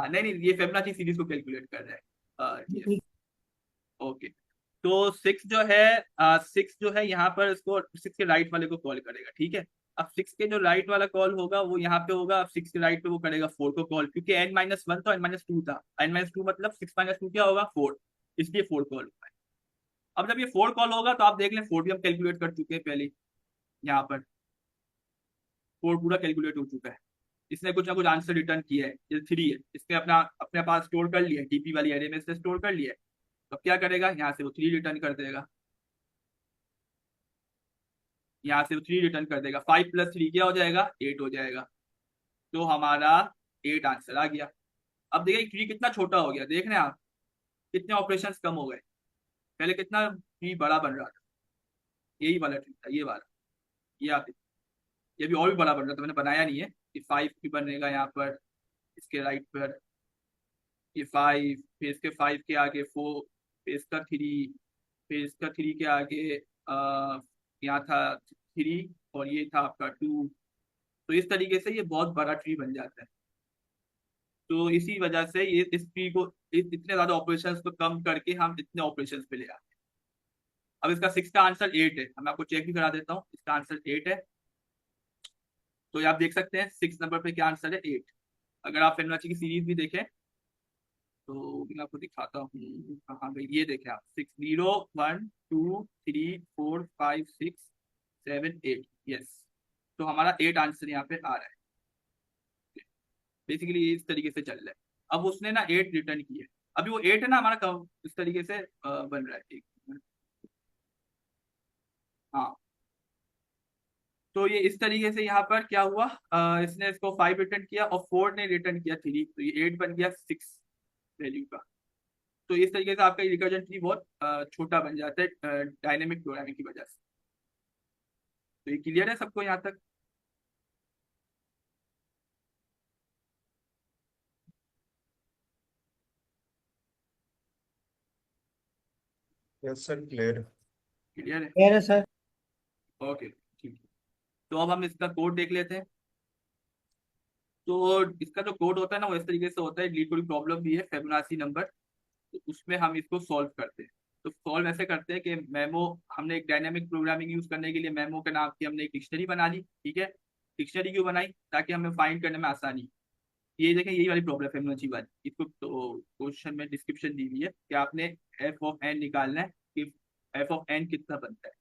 नहीं नहीं, ये फिबोनाची सीरीज को कैलकुलेट कर रहा है। यस, ठीक। ओके। तो सिक्स जो है, सिक्स जो है यहाँ पर इसको सिक्स के राइट वाले को कॉल करेगा। ठीक है, अब सिक्स के जो राइट वाला कॉल होगा वो यहाँ पे होगा, अब सिक्स के राइट पे वो करेगा फोर को कॉल, क्योंकि एन माइनस वन तो एन माइनस टू था, एन माइनस टू मतलब सिक्स माइनस टू क्या होगा, फोर, इसलिए फोर कॉल हुआ है। अब जब ये फोर कॉल होगा तो आप देख लें, फोर भी हम कैलकुलेट कर चुके हैं पहले, यहाँ पर फोर पूरा कैलकुलेट हो चुका है। इसने कुछ ना कुछ आंसर रिटर्न किया है, जैसे थ्री है, इसने अपना अपने पास स्टोर कर लिया है, डीपी वाली एरे में से स्टोर कर लिया है। तो क्या करेगा, यहाँ से वो थ्री रिटर्न कर देगा, यहाँ से वो थ्री रिटर्न कर देगा, फाइव प्लस थ्री क्या हो जाएगा, एट हो जाएगा। तो हमारा एट आंसर आ गया। अब देखिए ट्री कितना छोटा हो गया, देख रहे हैं आप, कितने ऑपरेशंस कम हो गए। पहले कितना ट्री बड़ा बन रहा था, यही वाला ट्री था, ये वाला, ये आप, ये भी और भी बड़ा बन रहा था, मैंने बनाया नहीं है। ये फाइव भी बनेगा यहाँ पर, इसके राइट पर ये फाइव, फिर इसके फाइव के आगे फोर, फिर इसका थ्री, फिर इसका थ्री के आगे यहाँ था थ्री, और ये था आपका टू। तो इस तरीके से ये बहुत बड़ा ट्री बन जाता है। तो इसी वजह से ये इस ट्री को इतने ज्यादा ऑपरेशंस को कम करके हम इतने ऑपरेशंस पे ले आते हैं। अब इसका सिक्स का आंसर एट है, मैं आपको चेक भी करा देता हूँ, इसका आंसर एट है। तो ये आप देख सकते हैं सिक्स नंबर पे क्या आंसर है, एट। अगर आप फिबोनाची की सीरीज भी देखें तो मैं आपको दिखाता हूँ कहाँ गई, ये देखें आप, six, zero, one, two, three, four, five, six, seven, eight. Yes, तो हमारा एट आंसर यहाँ पे आ रहा है। बेसिकली इस तरीके से चल रहा है। अब उसने ना एट रिटर्न किया, अभी वो एट है ना हमारा इस तरीके से बन रहा है। ठीक, हाँ। तो ये इस तरीके से यहाँ पर क्या हुआ, इसने इसको फाइव रिटर्न किया और फोर ने रिटर्न किया थ्री, तो ये एट बन गया सिक्स वैल्यू का। तो इस तरीके से आपका रिकर्जन ट्री बहुत छोटा बन जाता है डायनेमिक प्रोग्रामिंग की वजह से। तो ये क्लियर है सबको यहाँ तक? Yes sir, clear. क्लियर है? क्लियर है सर। ओके ठीक है। तो अब हम इसका कोड देख लेते हैं। तो इसका जो कोड होता है ना वो इस तरीके से होता है, लीड कोई प्रॉब्लम भी है फिबोनाची नंबर, तो उसमें हम इसको सॉल्व करते हैं। तो सॉल्व ऐसे करते हैं कि मेमो, हमने एक डायनेमिक प्रोग्रामिंग यूज करने के लिए मेमो के नाम की हमने एक डिक्शनरी बना ली, ठीक है। डिक्शनरी क्यों बनाई? ताकि हमें फाइंड करने में आसानी। ये देखें, यही वाली प्रॉब्लम फिबोनाची वाली, इसको तो क्वेश्चन में डिस्क्रिप्शन दी हुई है कि आपने एफ ऑफ एन निकालना है कि एफ ऑफ एन कितना बनता है।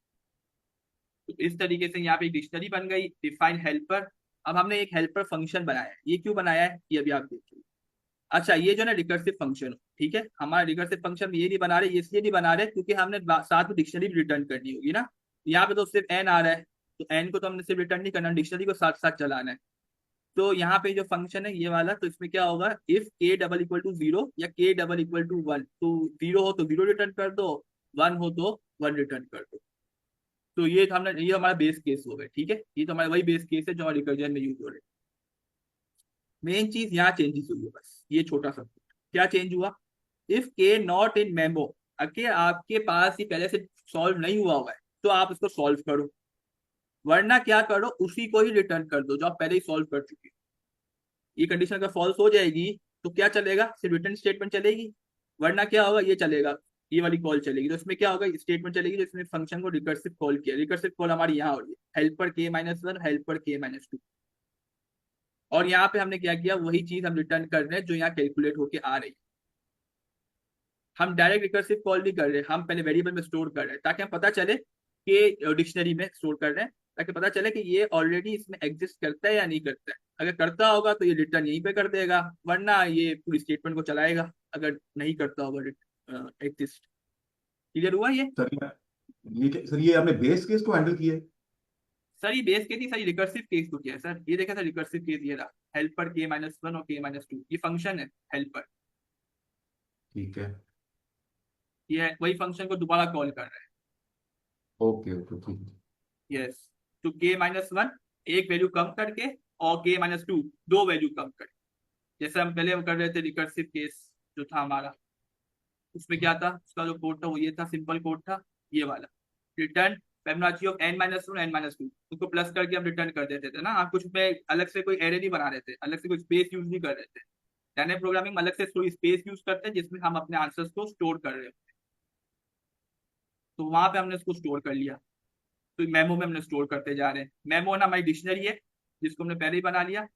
तो इस तरीके से यहाँ पे डिक्शनरी बन गई, डिफाइन हेल्पर। अब हमने एक हेल्पर फंक्शन बनाया है। ये क्यों बनाया है ये अभी आप देखिए। अच्छा, ये जो ना रिकर्सिव फंक्शन, ठीक है, हमारा रिकर्सिव फंक्शन ये नहीं बना रहे, ये इसलिए नहीं बना रहे क्योंकि हमने साथ में डिक्शनरी भी रिटर्न करनी होगी ना। यहाँ पे तो सिर्फ एन आ रहा है, तो एन को तो हमने सिर्फ रिटर्न नहीं करना, डिक्शनरी को साथ साथ चलाना है। तो यहाँ पे जो फंक्शन है ये वाला, तो इसमें क्या होगा, इफ के डबल इक्वल टू 0 या के डबल इक्वल टू 1, तो 0 हो तो 0 रिटर्न कर दो, 1 हो तो 1 रिटर्न कर दो। तो ये हमारा बेस केस हो गया, ठीक है। ये तो हमारा वही बेस केस है जो हमारे रिकर्जन में यूज हो रहे हैं। मेन चीज यहाँ चेंजेस हुई है, बस ये छोटा सा। क्या चेंज हुआ? इफ के नॉट इन मेमो, अगर आपके पास ये पहले से सॉल्व नहीं हुआ हुआ है तो आप इसको सॉल्व करो, वरना क्या करो, उसी को ही रिटर्न कर दो जो आप पहले ही सॉल्व कर चुके हो। ये कंडीशन अगर फॉल्स हो जाएगी तो क्या चलेगा? सिर्फ रिटर्न स्टेटमेंट चलेगी, वरना क्या होगा, ये चलेगा, ये वाली कॉल चलेगी। तो इसमें क्या होगा, स्टेटमेंट चलेगी जो इसमें फंक्शन को रिकर्सिव कॉल किया। रिकर्सिव कॉल हमारी यहाँ हो रही है, हेल्पर के माइनस 1, हेल्पर के माइनस 2। और यहाँ पे हमने क्या किया, वही चीज हम रिटर्न कर रहे हैं जो यहाँ कैलकुलेट होके आ रही है। हम डायरेक्ट रिकर्सिव कॉल नहीं कर रहे, हम पहले वेरिएबल में स्टोर कर रहे हैं ताकि हम पता चले कि डिक्शनरी में स्टोर कर रहे हैं, ताकि पता चले कि ये ऑलरेडी इसमें एग्जिस्ट करता है या नहीं करता है। अगर करता होगा तो ये रिटर्न यहीं पे कर देगा, वरना ये पूरी स्टेटमेंट को चलाएगा अगर नहीं करता होगा एग्जिस्ट। क्लियर हुआ ये? सर सर, ये आपने बेस केस को हैंडल किया है? सर ये बेस केस नहीं, सर ये रिकर्सिव केस को किया है सर। ये देखा सर, रिकर्सिव केस ये रहा, हेल्पर के माइनस 1 और के माइनस 2, ये फंक्शन है हेल्पर। ठीक है। ये वही फंक्शन को दोबारा कॉल कर रहा है। ओके ओके, ठीक है। यस। तो के माइनस 1 एक वैल्यू कम करके और के माइनस 2 दो वैल्यू कम करके, जैसे हम पहले कर रहे थे रिकर्सिव केस जो था हमारा, उसमें क्या था, उसका जो कोड था वो ये था, सिंपल कोड था ये वाला। Return Fibonacci of n minus 1 n minus 2, उसको प्लस करके हम रिटर्न कर देते थे ना। आप कुछ में अलग से कोई एरे नहीं बना रहे थे, अलग से कोई स्पेस यूज नहीं कर रहे थे। डायनेमिक प्रोग्रामिंग में अलग से कोई स्पेस यूज करते हैं जिसमें हम अपने आंसर्स को स्टोर कर रहे होते हैं। तो वहां पे हमने उसको स्टोर कर लिया, तो मेमो में हमने स्टोर करते जा रहे हैं। मेमो ना हमारी डिक्शनरी है जिसको हमने पहले ही बना लिया,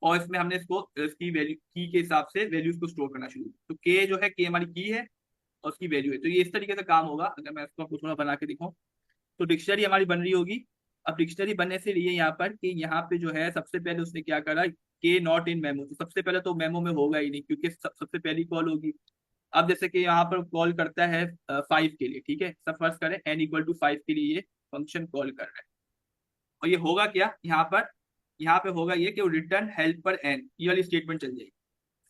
और इसमें हमने इसको इसकी वैल्यू की के हिसाब से वैल्यूज को स्टोर करना शुरू। तो के जो है, के हमारी की है और उसकी वैल्यू है। तो ये इस तरीके से काम होगा। अगर मैं इसको आपको थोड़ा बना के दिखाऊं, तो डिक्शनरी हमारी बन रही होगी। अब डिक्शनरी बनने से लिए यहाँ पर कि यहाँ पे जो है सबसे पहले उसने क्या करा, के नॉट इन मेमो, तो सबसे पहले तो मेमो में होगा ही नहीं क्योंकि सबसे पहली कॉल होगी। अब जैसे कि यहाँ पर कॉल करता है 5 के लिए, ठीक है, सब फर्स्ट करें n इक्वल टू 5 के लिए ये फंक्शन कॉल कर रहा है। और ये होगा क्या यहाँ पर, यहाँ पे होगा ये कि रिटर्न हेल्पर n, ये वाली स्टेटमेंट चल जाएगी।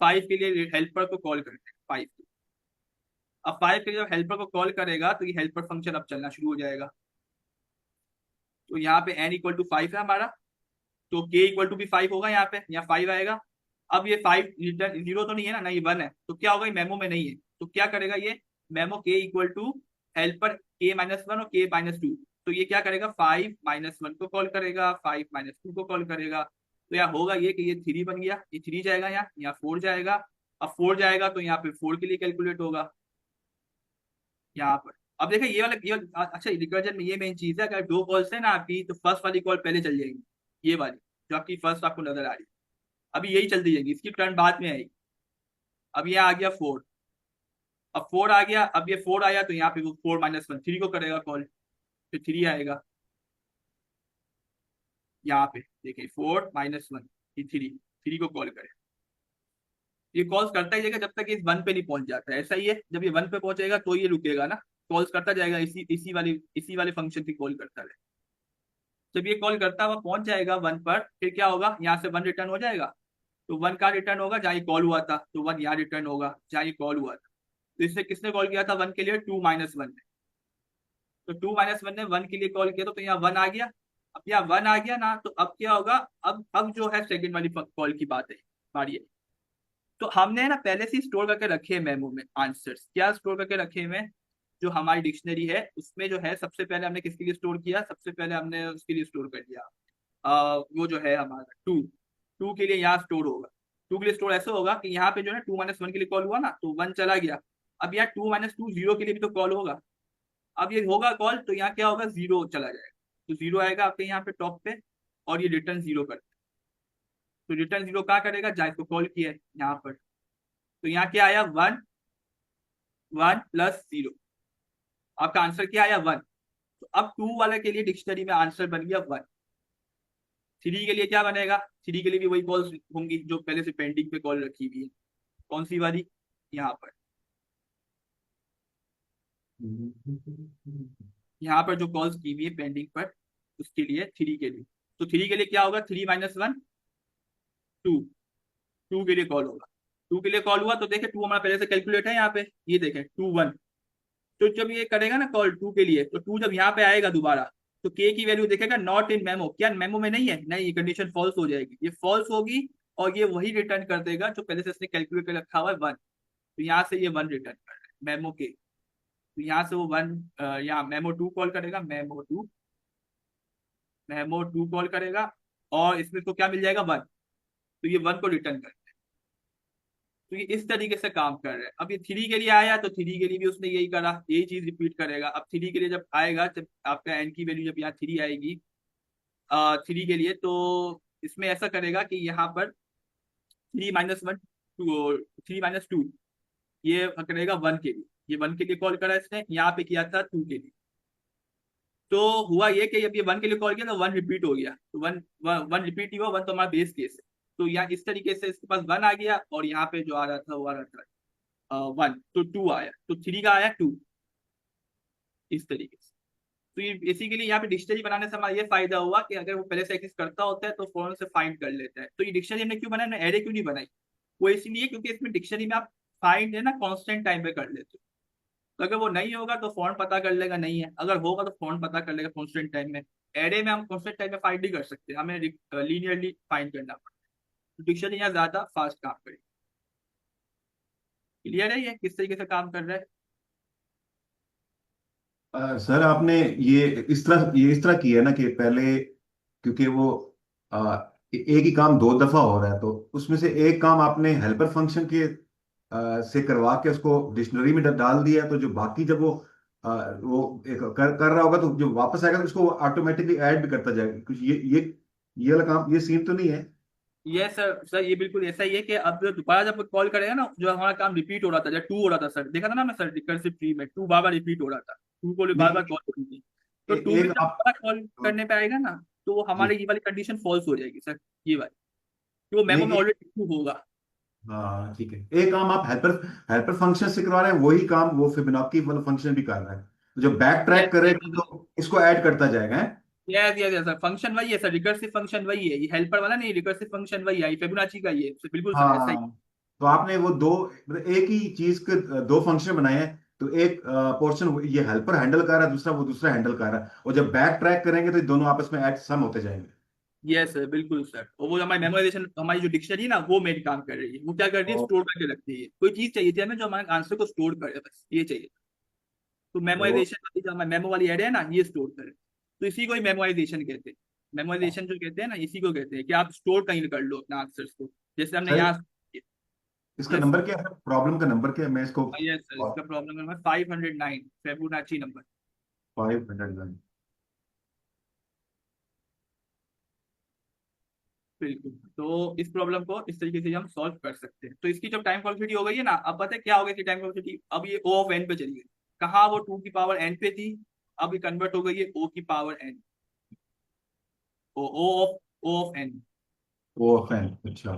5 के लिए हेल्पर को कॉल करते हैं 5 के। अब 5 के लिए जब हेल्पर को कॉल करेगा तो ये हेल्पर फंक्शन अब चलना शुरू हो जाएगा। तो यहाँ पे n इक्वल टू 5 है हमारा, तो k इक्वल टू भी 5 होगा, यहाँ पे यहाँ 5 आएगा। अब ये 5 रिटर्न 0 तो नहीं है ना, ये 1 है, तो क्या होगा, ये मेमो में नहीं है। तो क्या करेगा ये memo, k equal to helper k minus 1 और k माइनस 2, तो ये क्या करेगा, 5 माइनस 1 को कॉल करेगा, 5 माइनस 2 को कॉल करेगा। तो यहाँ होगा ये कि ये 3 बन गया, ये 3 जाएगा यहाँ 4 जाएगा। अब 4 जाएगा तो यहाँ पे 4 के लिए कैलकुलेट होगा यहाँ पर। अब देखिए अच्छा, रिकर्जन में ये मेन चीज है, अगर दो कॉल्स है ना आपकी, तो फर्स्ट वाली कॉल पहले चल जाएगी, ये वाली जो आपकी फर्स्ट आपको नजर आ रही है, अभी यही चलती जाएगी, इसकी टर्न बाद में आएगी। अब ये आ गया 4, अब 4 आ गया, अब ये 4 आया तो यहाँ पे वो 4 माइनस 1 3 को करेगा कॉल, फिर 3 आएगा यहाँ पे, देखिए 4 माइनस 1 ये 3 को कॉल करे। ये कॉल्स करता ही जाएगा जब तक ये इस 1 पे नहीं पहुंच जाता है, ऐसा ही है। जब ये 1 पे पहुंचेगा तो ये रुकेगा ना, कॉल्स करता जाएगा, इसी वाले फंक्शन की कॉल करता है। जब ये कॉल करता हुआ पहुंच जाएगा 1 पर, फिर क्या होगा, यहाँ से 1 रिटर्न हो जाएगा। तो 1 का रिटर्न होगा जहाँ ये कॉल हुआ था, तो 1 यहाँ रिटर्न होगा जहाँ ये कॉल हुआ था। तो इससे किसने कॉल किया था 1 के लिए? 2 - 1 ने। तो 2 - 1 ने 1 के लिए कॉल किया, तो यहाँ 1 आ गया। अब यहाँ 1 आ गया ना, तो अब क्या होगा, अब जो है सेकंड वाली कॉल की बात है हमारी। तो हमने ना पहले से स्टोर करके रखे हैं मेमो में आंसर्स। क्या स्टोर करके रखे हुए हैं? जो हमारी डिक्शनरी है उसमें जो है, सबसे पहले हमने किसके लिए स्टोर किया? सबसे पहले हमने उसके लिए स्टोर कर दिया वो जो है हमारा 2 के लिए यहाँ स्टोर होगा। 2 के लिए स्टोर ऐसा होगा कि यहाँ पे जो है 2 - 1 के लिए कॉल हुआ ना, तो 1 चला गया। अब यहाँ 2 - 2 0 के लिए भी तो कॉल होगा। अब ये होगा कॉल, तो यहाँ क्या होगा, 0 चला जाएगा। तो 0 आएगा आपके यहाँ पे टॉप पे, और ये रिटर्न 0 कर, तो रिटर्न 0 क्या करेगा, जहाँ इसको कॉल किया है यहाँ पर। तो यहाँ क्या आया, 1 1 + 0। आपका आंसर क्या आया, 1। तो अब 2 वाले के लिए डिक्शनरी में आंसर बन गया 1। 3 के लिए क्या बनेगा? 3 के लिए भी वही कॉल्स होंगी जो पहले से पेंडिंग पे कॉल रखी हुई है। कौन सी वाली? यहाँ पर, यहाँ पर जो कॉल्स की हुई है पेंडिंग पर, उसके लिए 3 के लिए। तो 3 के लिए क्या होगा, 3 - 1 2। 2 के लिए कॉल होगा। 2 के लिए कॉल हुआ तो देखे 2 हमारा पहले से कैलकुलेट है यहाँ पे, ये देखें 2 1। तो जब ये करेगा ना कॉल 2 के लिए, तो 2 जब यहाँ पे आएगा दोबारा, तो के की वैल्यू देखेगा नॉट इन मेमो। क्या मेमो में नहीं है? नहीं, ये कंडीशन फॉल्स हो जाएगी, ये फॉल्स होगी, और ये वही रिटर्न कर देगा जो पहले से इसने कैलकुलेट कर रखा हुआ है 1। तो यहाँ से ये 1 रिटर्न कर रहा है मेमो के। तो यहाँ से वो 1 यहाँ मेमो 2 कॉल करेगा, मेमो 2 कॉल करेगा, और इसमें तो क्या मिल जाएगा, 1। तो ये 1 को रिटर्न कर, तो ये इस तरीके से काम कर रहे हैं। अब ये 3 के लिए आया, तो 3 के लिए भी उसने यही करा, यही चीज रिपीट करेगा। अब 3 के लिए जब आएगा, जब आपका एन की वैल्यू जब यहाँ 3 आएगी 3 के लिए, तो इसमें ऐसा करेगा कि यहाँ पर 3 - 1 2 3 - 2 ये करेगा 1 के लिए। ये 1 के लिए कॉल करा इसने, यहाँ पे किया था 2 के लिए। तो हुआ ये कि जब ये 1 के लिए कॉल किया तो 1 रिपीट हो गया। तो 1 रिपीट ही हुआ, 1 तो हमारा बेस केस है। तो यहाँ इस तरीके से इसके पास 1 आ गया, और यहाँ पे जो आ रहा था वो आ रहा था 1। तो 2 आया, तो 3 का आया 2, इस तरीके से। तो ये बेसिकली यहाँ पे डिक्शनरी बनाने से हमारा ये फायदा हुआ कि अगर वो पहले से एक्सेस करता होता है तो फौरन से फाइंड कर लेता है। तो ये डिक्शनरी हमने क्यों बनाया, एरे क्यों नहीं बनाई? वो इसलिए क्योंकि इसमें डिक्शनरी में आप फाइंड है ना कांस्टेंट टाइम पे कर लेते हो। तो अगर वो नहीं होगा तो फौरन पता कर लेगा, नहीं है। अगर होगा तो फौरन पता कर लेगा कांस्टेंट टाइम में। एरे में हम कांस्टेंट टाइम में फाइंड नहीं कर सकते, हमें लीनियरली फाइंड करना पड़ता है। डिक्शनरी यहाँ ज्यादा फास्ट काम करेगी। क्लियर है ये किस तरीके से काम कर रहा है? सर आपने ये इस तरह किया ना कि पहले, क्योंकि वो एक ही काम दो दफा हो रहा है, तो उसमें से एक काम आपने हेल्पर फंक्शन के से करवा के उसको डिक्शनरी में डाल दिया, तो जो बाकी जब वो कर रहा होगा, तो जो वापस आएगा तो उसको ऑटोमेटिकली ऐड भी करता जाएगा। कुछ ये वाला काम, ये सीन तो नहीं है? ये सर ये बिल्कुल ऐसा ही है कि अब जो दोबारा जब कॉल करेगा ना, जो हमारा काम रिपीट हो रहा था, जब 2 हो रहा था सर, देखा था ना मैं सर रिकर्सिव ट्री में 2 बार बार रिपीट हो रहा था, 2 को बार बार नहीं, कॉल हो रही थी। तो 2 भी एक जब आप, दोबारा कॉल करने पे आएगा ना, तो वो जी, हमारे ये वाली कंडीशन फॉल्स हो जाएगी सर, ये वाली, कि वो मेमो में नहीं, ऑलरेडी 2 होगा। हाँ ठीक है, एक काम आप हेल्पर हेल्पर फंक्शन से करवा रहे हैं, वही काम वो फिबोनाची वाला फंक्शन भी कर रहा है। तो जब बैक ट्रैक करेगा तो इसको ऐड करता जाएगा, है? Yes yes yes sir, function वही है सर, रिकर्सिव फंक्शन वही है, ये हेल्पर वाला नहीं, रिकर्सिव फंक्शन वही है, फिबोनाची का ये बिल्कुल सर ऐसा ही। हाँ, तो आपने वो दो, मतलब एक ही चीज के दो फंक्शन बनाए हैं, तो एक पोर्शन ये हेल्पर हैंडल कर रहा है, दूसरा वो दूसरा हैंडल कर रहा है, और जब बैक ट्रैक करेंगे तो ये दोनों आपस में ऐड सम होते जाएंगे। यस सर बिल्कुल सर। और वो हमारी मेमोराइजेशन, हमारी जो डिक्शनरी है ना, वो मेन काम कर रही है। वो क्या कर रही है, ओ, स्टोर करके रखती है। कोई चीज चाहिए थी हमें जो हमारे आंसर को स्टोर करे, बस ये चाहिए। तो ओ, मेमोराइजेशन वाली जो हमारी मेमो वाली ऐड है ना, ये स्टोर करे, तो इसी को ही मेमोराइजेशन कहते हैं। मेमोराइजेशन जो कहते हैं ना, इसी को कहते हैं कि आप स्टोर कहीं कर लो अपने आंसर्स को, जैसे हमने सर यहाँ। इसका यस नंबर क्या है, प्रॉब्लम का नंबर क्या है, मैं इसको यस सर, इसका प्रॉब्लम नंबर 509, फिबोनाची नंबर। 500। बिल्कुल, तो इस प्रॉब्लम को इस तरीके से हम सॉल्व कर सकते हैं। तो इसकी जब टाइम कॉम्प्लेक्सिटी हो गई है ना, अब पता है क्या हो गई इसकी टाइम कॉम्प्लेक्सिटी, अब ये O ऑफ n पे चली गई। कहाँ, वो 2 की पावर n पे थी, अब ये कन्वर्ट हो गई है O की power n, O of n, वो फैन, अच्छा।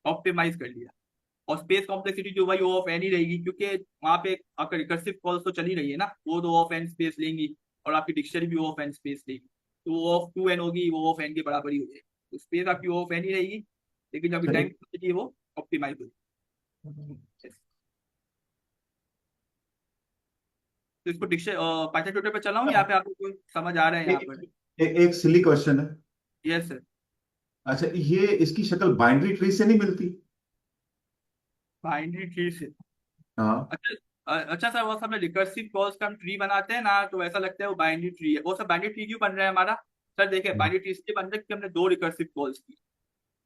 ऑप्टिमाइज कर लिया। और स्पेस कॉम्प्लेक्सिटी जो भाई O ऑफ n ही रहेगी, क्योंकि वहां पे आपका रिकर्सिव कॉल्स तो चल ही रही है ना, वो तो O ऑफ n स्पेस लेंगी, और आपकी डिक्शनरी भी O ऑफ n स्पेस लेगी। तो O ऑफ 2n होगी, वो O ऑफ n के बराबर ही हो जाएगी। तो स्पेस आपकी O ऑफ n ही रहेगी, लेकिन जो अभी सही। टाइम कम्प्लेक्सिटी है वो ऑप्टिमाइज होगी। Yes. तो इसको डिक्शन पाइथन ट्यूटर पे चलाऊं या पे आपको कोई समझ आ रहा है यहाँ पर? एक सिली क्वेश्चन है। Yes sir. अच्छा, ये इसकी शक्ल बाइनरी ट्री से नहीं मिलती? बाइनरी ट्री से? हाँ। अच्छा अच्छा सर, वो सब रिकर्सिव कॉल्स का हम ट्री बनाते हैं ना, तो ऐसा लगता है वो बाइनरी ट्री है। वो सब बाइनरी ट्री क्यों बन रहा है हमारा? सर देखिए, बाइनरी ट्री इसलिए बन रहा है कि हमने 2 रिकर्सिव कॉल्स की।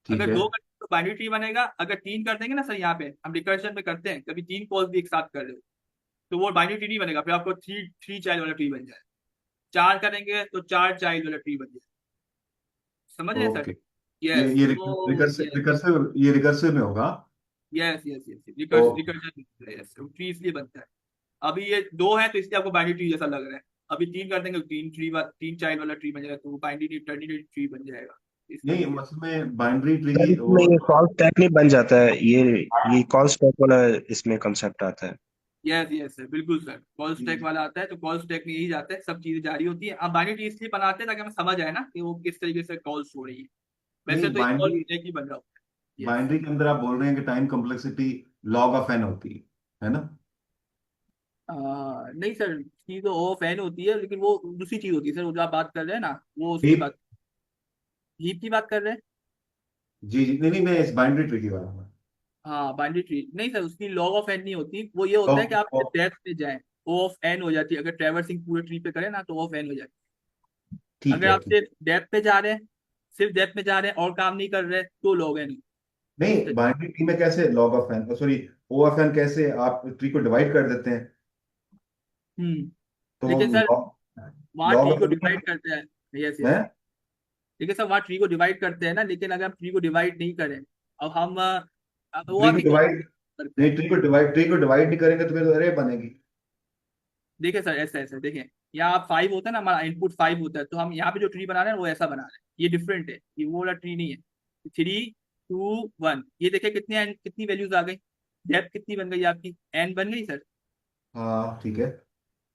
ठीक अगर है। 2 कर तो बाइनरी ट्री बनेगा। अगर 3 कर देंगे ना सर, यहाँ पे हम रिकर्शन में करते हैं, कभी 3 कॉल्स भी एक साथ कर रहे हो, तो वो बाइनरी ट्री नहीं बनेगा, फिर आपको थ्री थ्री चाइल्ड वाला ट्री बन जाए। 4 करेंगे तो 4 चाइल्ड वाला ट्री बन जाए। समझ रहे हैं सर? ओके। यस ये तो रिकर्सिव यस रिकर्सिव ये रिकर्सिव में होगा। यस यस यस तो रिकर्जन। यस, ट्री इसलिए बनता है। अभी ये 2 है तो इसलिए आपको बाइनरी ट्री जैसा लग रहा है। अभी 3 कर देंगे तो 3 चाइल्ड वाला ट्री बन जाएगा, तो वो बाइनरी टर्निटी ट्री बन जाएगा इस नहीं, तरीके से। मतलब में बाइनरी सर ट्री इसमें ये कॉल स्टैक नहीं बन जाता है, ये कॉल स्टैक वाला इसमें कंसेप्ट आता है। यस यस सर, बिल्कुल सर, कॉल स्टैक वाला आता है, तो कॉल स्टैक में यही जाता है, सब चीजें जारी होती है। आप बाइनरी ट्री इसलिए बनाते हैं ताकि हमें समझ आए ना कि वो किस तरीके से कॉल्स हो रही है। वैसे नहीं, तो एक कॉल स्टैक ही बन रहा होता है। यस। बाइनरी के अंदर आप बोल रहे हैं कि time complexity log of n होती है ना? नहीं सर, चीज तो ओ फैन होती है, लेकिन वो दूसरी चीज होती है सर, वो जो आप बात कर रहे हैं ना, वो उसकी हीप। बात, हीप की बात कर रहे हैं। जी जी, नहीं नहीं, मैं इस बाइनरी ट्री की बात कर हाँ, बाइनरी ट्री नहीं सर, उसकी लॉग ऑफ एन नहीं होती। वो ये रहा होता है कि हूँ। आप डेप्थ पे जाएं, ओ ऑफ एन हो जाती है। अगर ट्रैवर्सिंग पूरे ट्री पे करें ना, तो ओ ऑफ एन हो जाती है। ठीक अगर है, आप ठीक है। सिर्फ डेप्थ पे जा रहे हैं, सिर्फ डेप्थ में जा रहे हैं और काम नहीं कर रहे, तो लॉग एन। इस नहीं, तरीके। बाइनरी ट्री में कैसे log of n, sorry, O of n कैसे आप ट्री को डिवाइड कर देते हैं? तो लेकिन सर लॉग वहाँ लॉग ट्री ऑफ को एन डिवाइड करते हैं। यस है। यस। लेकिन सर वहाँ ट्री को डिवाइड करते हैं ना, लेकिन अगर हम ट्री को डिवाइड नहीं करें, अब हम अब वो ट्री आप को इग्नोर डिवाइड करते हैं। नहीं, ट्री को डिवाइड नहीं करेंगे तो फिर तो अरे बनेगी। देखिए सर, ऐसा ऐसा देखिए, यहाँ आप 5 होता है ना, हमारा इनपुट 5 होता है, तो हम यहाँ पे जो ट्री बना रहे हैं वो ऐसा बना रहे हैं। ये डिफरेंट है, ये वो वाला ट्री नहीं है। 3 2 1, ये देखिए कितनी वैल्यूज आ गई। डेप्थ कितनी बन गई आपकी? एन बन गई सर। हाँ, ठीक है।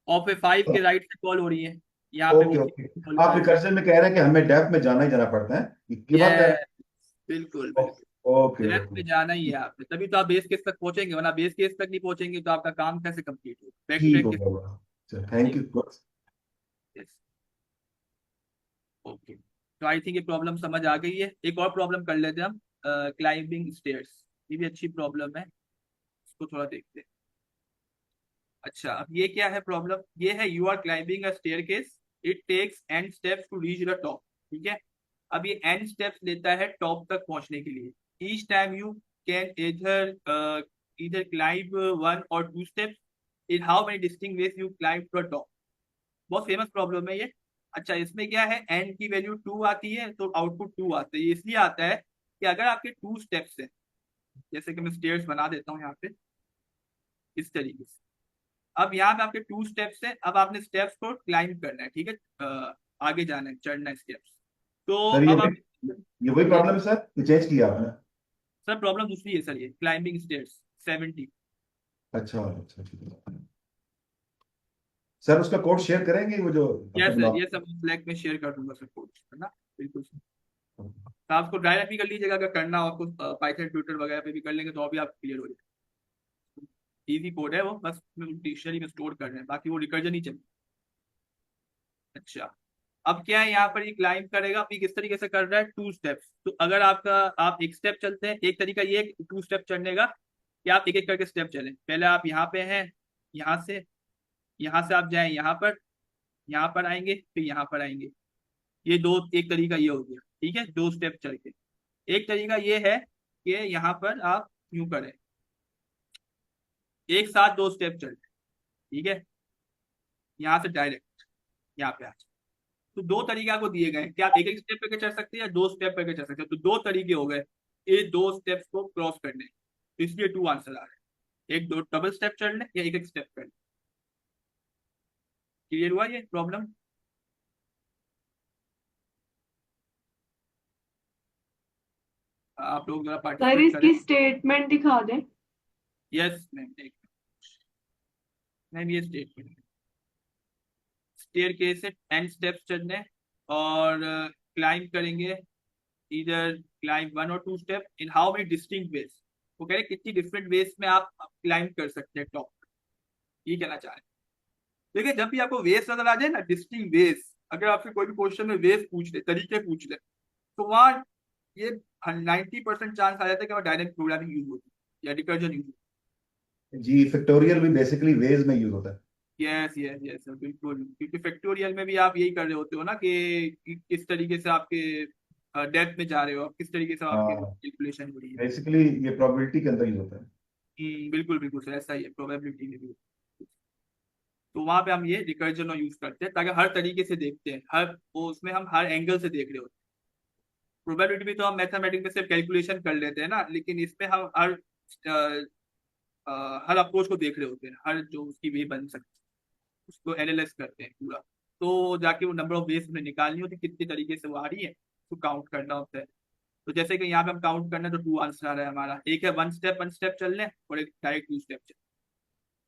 और फिर 5 के राइट से कॉल हो रही है, यहाँ पे भी ओके 3 ओके। कॉल आप हो रही है। रिकर्जन में कह रहे हैं कि हमें डेप्थ में जाना ही जाना पड़ता है, ये बात कर ये रहे बिल्कुल हैं? बिल्कुल, ओके डेप्थ ओके। में जाना ही है आपने, तभी तो आप बेस केस तक पहुंचेंगे, वरना बेस केस तक नहीं पहुंचेंगे तो आपका काम कैसे कंप्लीट होगा, बैक ठीक ट्रैक हो के। गया, थैंक यू। यस। ओके, तो आई थिंक ये प्रॉब्लम समझ आ गई है। एक और प्रॉब्लम कर लेते हैं हम, क्लाइंबिंग स्टेयर्स। ये भी अच्छी प्रॉब्लम है, इसको थोड़ा देखते हैं। अच्छा, अब ये क्या है प्रॉब्लम? ये है you are climbing a staircase, it takes n steps to reach the top. ठीक है, अब ये n स्टेप्स लेता है टॉप तक पहुंचने के लिए। Each time you can either climb 1 or 2 steps. In how many distinct ways you climb to the top. बहुत फेमस प्रॉब्लम है ये। अच्छा, इसमें क्या है, n की वैल्यू 2 आती है तो आउटपुट 2 आता है। ये इसलिए आता है कि अगर आपके 2 स्टेप्स हैं, जैसे कि मैं स्टेयर्स बना देता हूँ यहाँ पे इस तरीके से। अब यहाँ पे आपके 2 स्टेप्स है, अब आपने स्टेप्स को क्लाइंब करना है। ठीक है, आगे जाना है, चढ़ना है स्टेप्स। तो सर, अब आप, ये वही ये प्रॉब्लम है सर, ये चेंज किया आपने? सर प्रॉब्लम दूसरी है सर, ये क्लाइंबिंग स्टेयर्स 70। अच्छा अच्छा, ठीक है। सर, उसका कोड शेयर करेंगे, वो जो यस आपने सर, ब्लॉग। ये सब स्लैक में शेयर कर दूंगा सर, कोड है ना, बिल्कुल सर। तो आपको डायरेक्ट भी कर लीजिएगा, अगर करना हो आपको पाइथन ट्विटर वगैरह पे भी कर लेंगे, तो अभी आप क्लियर हो जाए। इजी कोड है वो, बस डिक्शनरी में स्टोर कर रहे हैं, बाकी वो रिकर्जन ही चाहिए। अच्छा, अब क्या है, यहाँ पर ये क्लाइंब करेगा। अब ये किस तरीके से कर रहा है? 2 स्टेप्स। तो अगर आप एक स्टेप चलते हैं, एक तरीका ये 2 स्टेप चढ़ने का कि आप एक एक करके स्टेप चलें। पहले आप यहाँ पे हैं, यहाँ से आप जाएं यहाँ पर आएंगे, फिर यहाँ पर आएंगे। ये दो, एक तरीका ये हो गया। ठीक है, 2 स्टेप चल के। एक तरीका ये है कि यहाँ पर आप यूं करें, एक साथ 2 स्टेप चल। ठीक है, यहाँ से डायरेक्ट यहाँ पे आ जाए। तो 2 तरीके आपको दिए गए हैं कि आप एक एक स्टेप करके चढ़ सकते हैं या 2 स्टेप करके चढ़ सकते हैं। तो 2 तरीके हो गए ये 2 स्टेप्स को क्रॉस करने। तो इसलिए 2 आंसर आ रहे हैं, एक 2 डबल स्टेप चढ़ने या एक एक स्टेप करने। क्लियर हुआ ये प्रॉब्लम? आप लोग जरा सर पार्टिसिपेट करें। इसकी स्टेटमेंट दिखा दें। यस मैम, मैम ये स्टेटमेंट, स्टेयर केस से 10 स्टेप्स चढ़ने और क्लाइंब करेंगे इधर क्लाइम 1 और 2 step in how many distinct ways. वो कह रहे कितनी डिफरेंट वेज में आप क्लाइम कर सकते हैं टॉप, ये कहना चाह रहे हैं। देखिए जब भी आपको वेज नजर आ जाए ना, डिस्टिंक्ट वेज, अगर आपसे कोई भी क्वेश्चन में वेज पूछ ले, तरीके पूछ ले, तो वहाँ ये 90% चांस आ जाता है कि वहाँ डायनेमिक प्रोग्रामिंग यूज होती है या रिकर्जन यूज होती जी, फैक्टोरियल भी बेसिकली वेज में यूज होता है। है। यस यस यस सर, बिल्कुल, क्योंकि फैक्टोरियल में भी आप यही कर रहे होते हो ना कि किस तरीके से आपके डेप्थ में जा रहे हो, किस तरीके से आपके हाँ, कैलकुलेशन हो रही है। बेसिकली ये प्रोबेबिलिटी के अंदर यूज होता है। बिल्कुल बिल्कुल सर, ऐसा ही है प्रोबेबिलिटी में भी। तो वहां पे हम ये रिकर्जन यूज करते हैं ताकि हर तरीके से देखते हैं, हर वो उसमें हम हर एंगल से देख रहे होते हैं। प्रोबेबिलिटी भी तो हम मैथमेटिक्स में सिर्फ कैलकुलेशन कर लेते हैं ना, लेकिन इसमें हम हर अप्रोच को देख रहे होते हैं, हर जो उसकी वे बन सकती है उसको एनालाइज करते हैं पूरा। तो जाके वो नंबर ऑफ वेज में निकालनी होती है, कितने तरीके से वो आ रही है, उसको काउंट करना होता है। तो जैसे कि यहाँ पे हम काउंट करना है तो 2 आंसर आ रहा है हमारा, एक है वन स्टेप चलने और एक डायरेक्ट 2 स्टेप चलने।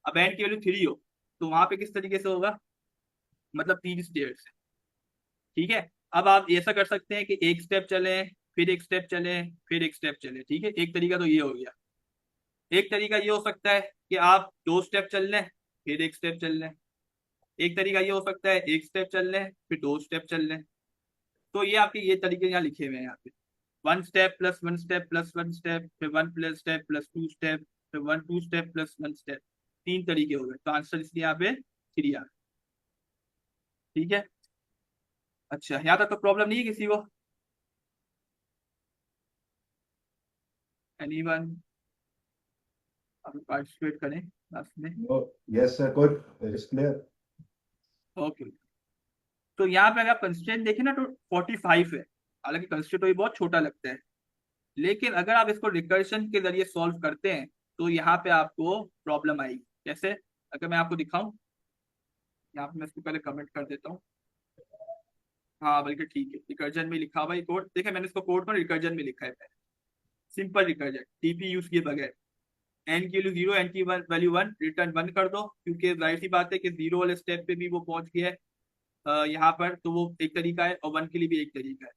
अब एन की वैल्यू 3 हो तो वहां पे किस तरीके से होगा, मतलब 3 स्टेयर्स है, ठीक है। अब आप ऐसा कर सकते हैं कि एक स्टेप चले, फिर एक स्टेप चले, फिर एक स्टेप चले, ठीक है। एक तरीका तो ये हो गया। एक तरीका ये हो सकता है कि आप 2 स्टेप चल लें, फिर एक स्टेप चल लें। एक तरीका ये हो सकता है एक स्टेप चल लें फिर 2 स्टेप चल लें। तो ये आपके ये तरीके यहाँ लिखे हुए हैं यहाँ पे, 1 step plus 1 step plus 1 step, फिर 1 प्लस स्टेप प्लस 2 स्टेप, फिर 1 2 स्टेप प्लस 1 स्टेप। 3 तरीके हो गए, तो आंसर इसलिए यहाँ पे 3 आ गया, ठीक है। अच्छा, यहाँ तक तो प्रॉब्लम नहीं है किसी को? एनीवन आप पार्टिसिपेट करें क्लास में। यस सर, कोई इज क्लियर। ओके, तो यहाँ पे अगर आप कंस्ट्रेंट देखें ना तो 45 है। हालांकि कंस्ट्रेंट तो ये बहुत छोटा लगता है, लेकिन अगर आप इसको रिकर्शन के जरिए सॉल्व करते हैं तो यहाँ पे आपको प्रॉब्लम आएगी। जैसे अगर मैं आपको दिखाऊं, यहाँ पे मैं इसको पहले कमेंट कर देता हूँ। हाँ बल्कि ठीक है, रिकर्जन में लिखा हुआ है कोड, देखिए मैंने इसको कोड पर रिकर्जन में लिखा है पहले, सिंपल रिकर्जन, टीपी यूज किए बगैर। एन की वैल्यू 0, एन की वैल्यू 1, रिटर्न 1 कर दो, क्योंकि जाहिर सी बात है कि 0 वाले स्टेप पे भी वो पहुंच गया है यहाँ पर, तो वो एक तरीका है, और 1 के लिए भी एक तरीका है।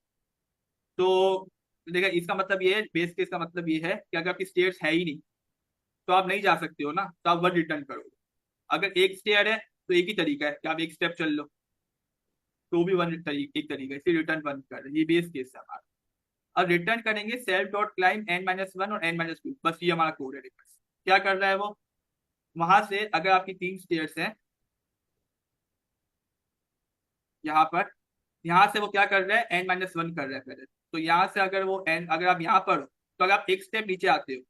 तो देखिए इसका मतलब ये है, बेस केस का मतलब ये है कि अगर आपकी स्टेयर्स है ही नहीं तो आप नहीं जा सकते हो ना, तो आप 1 रिटर्न करोगे। अगर एक स्टेयर है तो एक ही तरीका है कि आप एक स्टेप चल लो, तो भी एक तरीका है, फिर रिटर्न 1 कर, ये बेस केस है हमारा। अब रिटर्न करेंगे सेल्फ डॉट क्लाइम n-1 और n-2, बस ये हमारा कोड है रिवर्स। क्या कर रहा है वो, वहां से अगर आपकी 3 स्टेयर्स हैं यहाँ पर, यहाँ से वो क्या कर रहा है, n-1 कर रहा है पहले। तो यहाँ से अगर वो n, अगर आप यहाँ पर हो तो अगर आप एक स्टेप नीचे आते हो,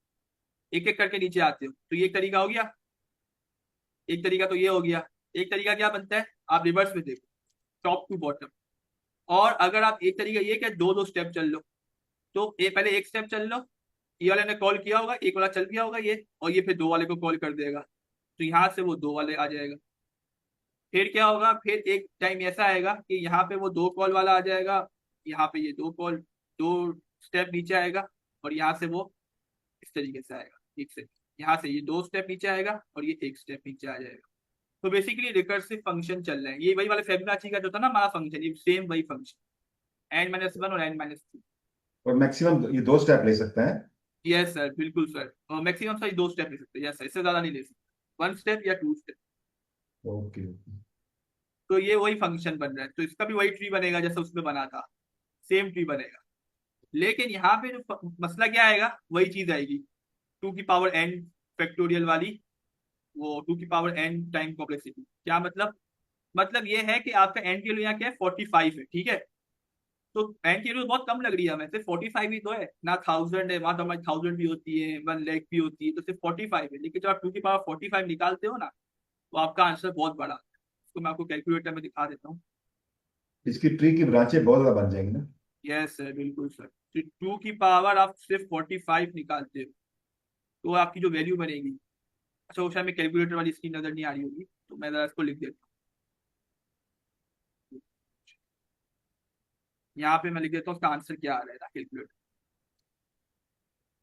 एक एक करके नीचे आते हो, तो ये एक तरीका हो गया, एक तरीका तो ये हो गया। एक तरीका क्या बनता है, आप रिवर्स में देखो, टॉप टू बॉटम। और अगर आप एक तरीका ये क्या, दो दो स्टेप चल लो, तो ये पहले एक स्टेप चल लो, ये वाले ने कॉल किया होगा, एक वाला चल गया होगा ये, और ये फिर 2 वाले को कॉल कर देगा, तो यहाँ से वो 2 वाले आ जाएगा। फिर क्या होगा, फिर एक टाइम ऐसा आएगा कि यहाँ पे वो 2 कॉल वाला आ जाएगा, यहाँ पे ये 2 कॉल, 2 स्टेप नीचे आएगा, और यहाँ से वो इस तरीके से आएगा, ठीक से यहाँ से ये 2 स्टेप नीचे आएगा और ये 1 स्टेप नीचे आ जाएगा। तो बेसिकली रिकर्सिव फंक्शन चल रहा है, ये वही वाले फिबोनाची का जो था ना हमारा फंक्शन, ये सेम वही फंक्शन, n-1 और n-3। और मैक्सिमम ये 2 स्टेप ले सकते हैं। यस सर, बिल्कुल सर, और मैक्सिमम सर 2 स्टेप ले सकते हैं, यस सर, इससे ज्यादा नहीं ले सकते, 1 स्टेप या 2 स्टेप। ओके। तो ये वही फंक्शन बन रहा है, तो इसका भी वही ट्री बनेगा जैसा उसमें बना था, सेम ट्री बनेगा। लेकिन यहाँ पे जो मसला क्या आएगा, वही चीज आएगी, 2 की पावर n फैक्टोरियल वाली, वो 2 की पावर n टाइम कॉम्प्लेक्सिटी। क्या मतलब ये है कि आपका n की वैल्यू यहाँ क्या है, 45 है, ठीक है। तो n की वैल्यू बहुत कम लग रही है हमें, सिर्फ 45 ही तो है ना, 1000 है, वहां तो हमारी 1000 भी होती है, 1 लाख भी होती है, तो सिर्फ 45 है। लेकिन जब आप 2 की पावर 45 निकालते हो ना, तो आपका आंसर बहुत बड़ा है। इसको मैं आपको कैलकुलेटर में दिखा देता हूँ। इसकी ट्री की ब्रांचें बहुत ज्यादा बन जाएंगी ना। यस सर, बिल्कुल सर, तो 2 की पावर आप सिर्फ 45 निकालते हो तो आपकी जो वैल्यू बनेगी, अच्छा उस में कैलकुलेटर वाली स्क्रीन नजर नहीं आ रही होगी, तो मैं जरा इसको लिख देता हूँ। यहाँ पे मैं लिख देता हूँ उसका आंसर क्या आ रहा है ना, कैलकुलेटर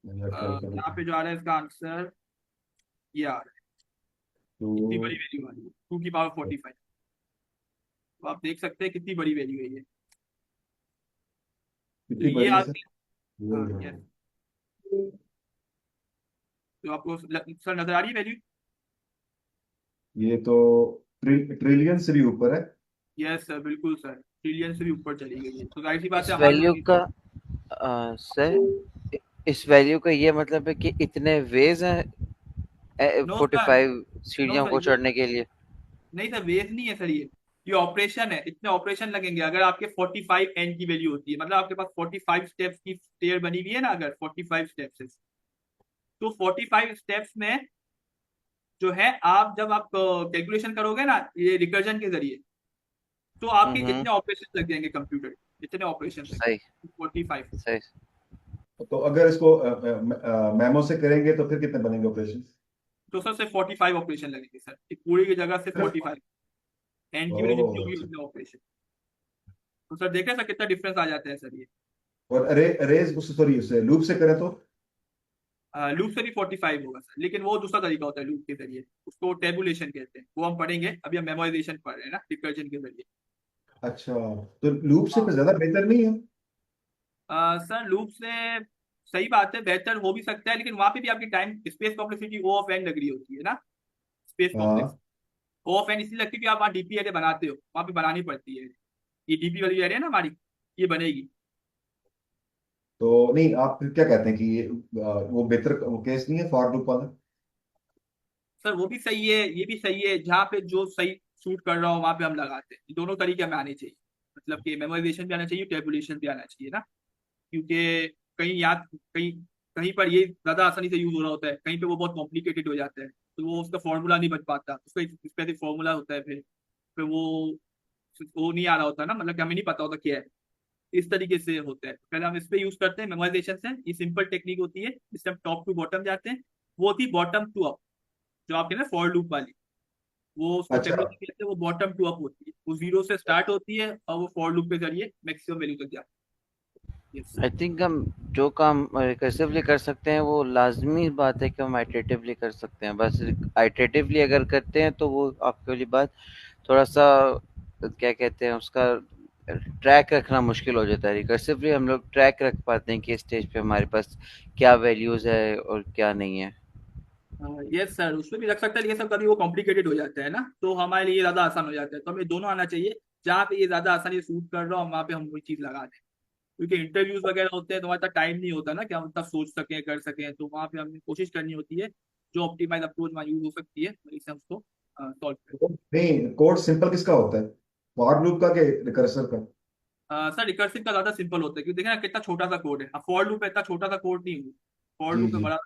ट्राई कर यहाँ लेते पे जो आ रहा है इसका आंसर ये आ रहा है, कितनी बड़ी तो वैल्यू आ रही है, 2 की पावर 45। तो आप देख सकते हैं कितनी बड़ी वैल्यू है ये। तो कितनी ये बड़ी है सर? आपकी हाँ यस। तो आपको सर नजर आ रही है वैल्यू? ये तो ट्रिलियन से भी ऊपर है। यस सर, बिल्कुल सर, ट्रिलियन से भी ऊपर चली गई है, तो जाहिर सी बात इस है हमारी वैल्यू जो का सर, इस वैल्यू का ये मतलब है कि इतने वेज हैं नो सर, 45 नो सीढ़ियों सर, को ये चढ़ने के लिए? नहीं सर, वेव नहीं है सर, ये ऑपरेशन है, इतने ऑपरेशन लगेंगे। अगर आपके 45 एन की वैल्यू होती है, मतलब आपके पास 45 स्टेप्स की स्टेयर बनी हुई है ना, अगर 45 स्टेप्स है, तो 45 स्टेप्स में जो है, आप जब आप कैलकुलेशन करोगे ना ये रिकर्जन के जरिए, तो आपके हम्म, इतने ऑपरेशन लग जाएंगे कंप्यूटर, इतने ऑपरेशन सही लगेंगे 45। सही। तो अगर इसको मैमो से करेंगे तो फिर कितने बनेंगे ऑपरेशन? तो सर सिर्फ 45 ऑपरेशन लगेंगे सर, एक पूरी की जगह से सिर्फ? 45, एन की वैल्यू जितनी ओह, होगी उतने ऑपरेशन। तो सर देखें सर कितना डिफरेंस आ जाता है सर ये। और अरेज उस सॉरी उसे लूप से करें तो? लूप से भी 45 होगा सर, लेकिन वो दूसरा तरीका होता है लूप के जरिए, उसको टेबुलेशन कहते हैं, वो हम पढ़ेंगे, अभी हम मेमोराइजेशन पढ़ रहे हैं ना रिकर्जन के जरिए। अच्छा, तो लूप से हाँ फिर ज्यादा बेहतर नहीं है? सर लूप से सही बात है, बेहतर हो भी सकता है, लेकिन वहां पे भी आपकी time space complexity O of n लग रही होती है ना, स्पेस कॉम्प्लेक्स हाँ, ओ ऑफ एन इसलिए लगती है कि आप वहाँ डीपी एरे बनाते हो, वहां पे बनानी पड़ती है, ये डीपी वाली एरे है ना हमारी, ये बनेगी। तो नहीं आप फिर क्या कहते हैं कि ये वो बेहतर वो केस नहीं है फॉर लूप वाला? सर वो भी सही है, ये भी सही है, जहाँ पे जो सही सूट कर रहा हो वहां पे हम लगाते हैं, दोनों तरीके हमें आने चाहिए, मतलब कि मेमोराइजेशन भी आना चाहिए, टेबुलेशन भी आना चाहिए ना, क्योंकि कहीं याद, कहीं कहीं पर ये ज्यादा आसानी से यूज हो रहा होता है, कहीं पे वो बहुत कॉम्प्लिकेटेड हो जाता है, तो वो उसका फॉर्मूला नहीं बच पाता, उसका एक स्पेसिफिक फॉर्मूला होता है, फिर वो नहीं आ रहा होता ना, मतलब कि हमें नहीं पता होता क्या है, इस तरीके से होता है। पहले हम इस पे यूज करते हैं मेमोराइजेशन से, ये सिंपल टेक्निक होती है, जिससे हम टॉप टू बॉटम जाते हैं, वो होती है बॉटम टू अप, जो आपके ना फॉर लूप वाली, वो उसको अच्छा, टेक्निक कहते हैं, वो बॉटम टू अप होती है, वो जीरो से स्टार्ट होती है और वो फॉर लूप के जरिए मैक्सिमम वैल्यू तक जाती है। यस। आई थिंक हम जो काम रिकर्सिवली कर सकते हैं वो लाजमी बात है कि हम आइटरेटिवली कर सकते हैं। बस आइटरेटिवली अगर करते हैं तो वो आपके वाली बात थोड़ा सा क्या कहते हैं उसका ट्रैक रखना मुश्किल हो जाता है। रिकर्सिवली हम लोग ट्रैक रख पाते हैं कि इस स्टेज पे हमारे पास क्या वैल्यूज है और क्या नहीं है। यस सर, उसमें भी रख सकते हैं, लेकिन सर कभी वो कॉम्प्लिकेटेड हो जाता है ना, तो हमारे लिए ज्यादा आसान हो जाता है, तो हमें दोनों आना चाहिए, जहाँ पे ये ज्यादा आसानी से सूट कर रहा हो वहाँ पे हम वही चीज लगा दें, क्योंकि इंटरव्यूज वगैरह होते हैं तो हमारे पास टाइम नहीं होता ना कि हम उतना सोच सकें कर सकें, तो वहाँ पे हमें कोशिश करनी होती है जो ऑप्टिमाइज अप्रोच वहाँ यूज हो सकती है, वही से हम उसको सॉल्व करें। तो नहीं कोड सिंपल किसका होता है, फॉर लूप का कि रिकर्सर का? सर रिकर्सिव का ज्यादा सिंपल होता है, क्योंकि देखिए ना कितना छोटा सा कोड है, अब फॉर लूप इतना छोटा सा कोड नहीं है, फॉर जी लूप में जी। बड़ा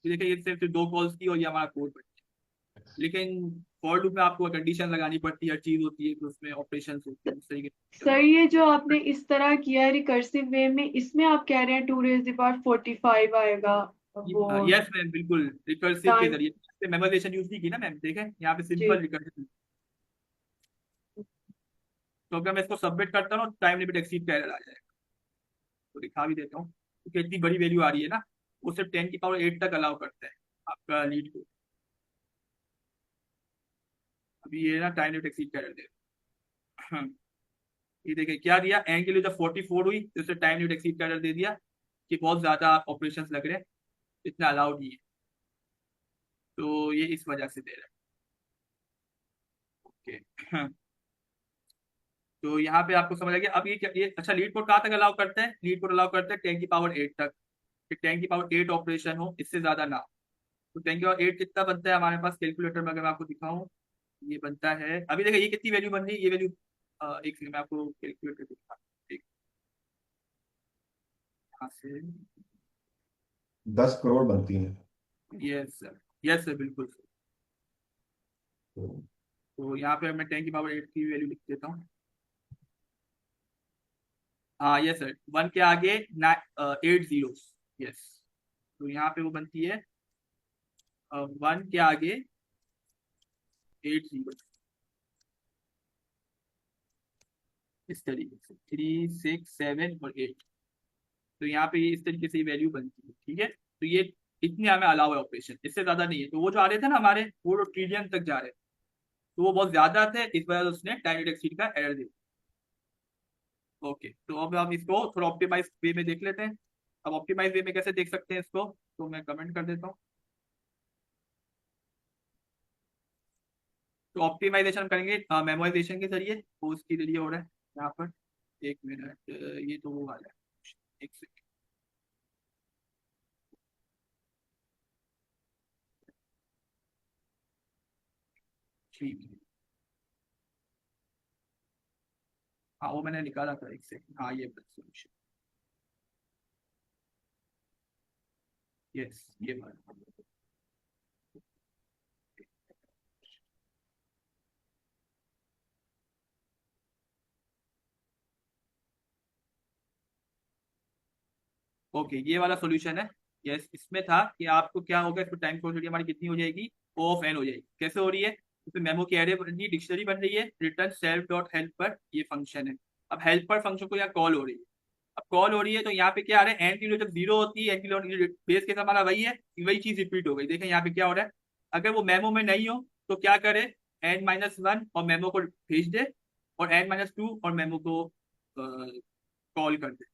देखिए, ये सिर्फ दो कॉल्स की और ये हमारा कोड बन गया। लेकिन फॉर लूप में आपको कंडीशन लगानी पड़ती है, हर चीज होती है, फिर उसमें ऑपरेशन होते हैं, उस तरीके से सर ये जो आपने इस तरह किया है रिकर्सिव वे में, इसमें आप कह रहे हैं 2 raised to the power 45 आएगा वो यस मैम, बिल्कुल रिकर्सिव के टाइम? जरिए मेमोराइजेशन यूज नहीं की ना मैम, देखें यहाँ पे जी। सिंपल रिकर्सिव, तो अगर मैं इसको सबमिट करता हूँ टाइम लिमिट एक्सीड का एरर आ जाएगा, तो दिखा भी देता हूँ, क्योंकि इतनी बड़ी वैल्यू आ रही है ना, वो सिर्फ 10 की पावर 8 तक अलाउ करता है आपका लीड को। अभी ये ना टाइम लिमिट एक्सीड का एरर दे रहा है। ये देखिए क्या दिया, एन के लिए जब 44 हुई तो उसे टाइम लिमिट एक्सीड का एरर दे दिया कि बहुत ज्यादा ऑपरेशंस लग रहे हैं, इतना अलाउड नहीं है, तो ये इस वजह से दे रहा है। ओके। तो यहाँ पे आपको समझ आ गया। अब ये क्या, ये अच्छा लीड कोड कहाँ तक अलाउ करते हैं, लीड कोड अलाउ करते हैं 10 की पावर 8 तक, कि 10 की पावर 8 ऑपरेशन हो, इससे ज्यादा ना हो। तो 10 की पावर 8 कितना बनता है हमारे पास कैलकुलेटर में, अगर मैं आपको दिखाऊं, ये बनता है, अभी देखिए ये कितनी वैल्यू बन रही है, ये वैल्यू, एक सेकंड मैं आपको कैलकुलेटर दिखा, एक यहाँ से, 10 करोड़ बनती है। यस सर, यस सर, बिल्कुल सर। तो तो यहाँ पे मैं 10 की पावर 8 की वैल्यू लिख देता हूँ। हाँ यस सर, 1 के आगे 8 जीरो, यस, तो यहाँ पे वो बनती है 1 के आगे 8 जीरो, इस तरीके से 3 6 7 और 8, तो यहाँ पे इस तरीके से वैल्यू बनती है, ठीक है, तो ये इतनी हमें अलाउ है ऑपरेशन, इससे ज्यादा नहीं है, तो वो जो आ रहे थे ना हमारे, वो ट्रिलियन तक जा रहे थे, तो वो बहुत ज्यादा थे, इस वजह से उसने टाइम एक्सीड का एरर दिया। ओके, तो अब हम इसको थोड़ा ऑप्टिमाइज वे में देख लेते हैं। अब ऑप्टिमाइज वे में कैसे देख सकते हैं इसको, तो मैं कमेंट कर देता हूँ। तो ऑप्टिमाइजेशन करेंगे मेमोराइजेशन के जरिए, तो उसके जरिए हो रहा है यहाँ पर। एक मिनट, ये तो वो वाला है, एक सेकंड। ठीक है, हाँ वो मैंने निकाला था, एक सेकंड। हाँ ये सोल्यूशन, यस ये वाला। ओके, ये वाला सॉल्यूशन है। यस, इसमें था कि आपको क्या होगा, इसको टाइम प्रोबेबिलिटी हमारी कितनी हो जाएगी, ओ ऑफ एन हो जाएगी। कैसे हो रही है, इसमें मेमो की एरे बन रही है, डिक्शनरी बन रही है, रिटर्न सेल्फ डॉट हेल्पर, ये फंक्शन है। अब हेल्पर फंक्शन को यहाँ कॉल हो रही है। अब कॉल हो रही है तो यहाँ पे क्या आ रहा है, एन की वैल्यू जब जीरो होती है, एन की वैल्यू बेस केस हमारा वही है, वही चीज रिपीट हो गई। देखें यहाँ पे क्या हो रहा है, अगर वो मेमो में नहीं हो तो क्या करे, n-1 और मेमो को भेज दे, और n-2 और मेमो को कॉल कर दे,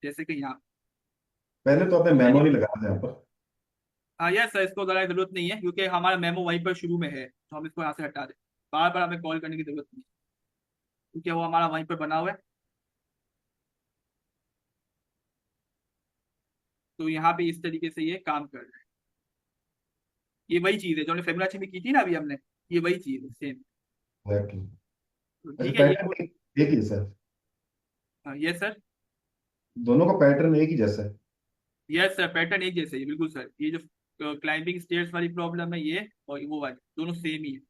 जैसे कि यहाँ। पहले तो आपने मेमो नहीं लगाया था यहाँ पर। हाँ यस सर, इसको लगाने की जरूरत नहीं है क्योंकि हमारा मेमो वहीं पर शुरू में है, तो हम इसको यहाँ से हटा दें। बार बार हमें कॉल करने की जरूरत नहीं है क्योंकि वो हमारा वहीं पर बना हुआ है। तो यहाँ पे इस तरीके से ये काम कर रहा है। ये वही चीज है जो हमने फिबोनाची में की थी ना अभी हमने, ये वही चीज है सेम। एग्जैक्टली। अच्छा, ठीक है ये पैटर्न एक ही है सर? Yes sir. दोनों का पैटर्न एक ही जैसा है? यस सर, पैटर्न एक जैसे ही है, बिल्कुल सर। ये जो क्लाइंबिंग स्टेयर्स वाली प्रॉब्लम है ये, और वो वाली दोनों सेम ही है।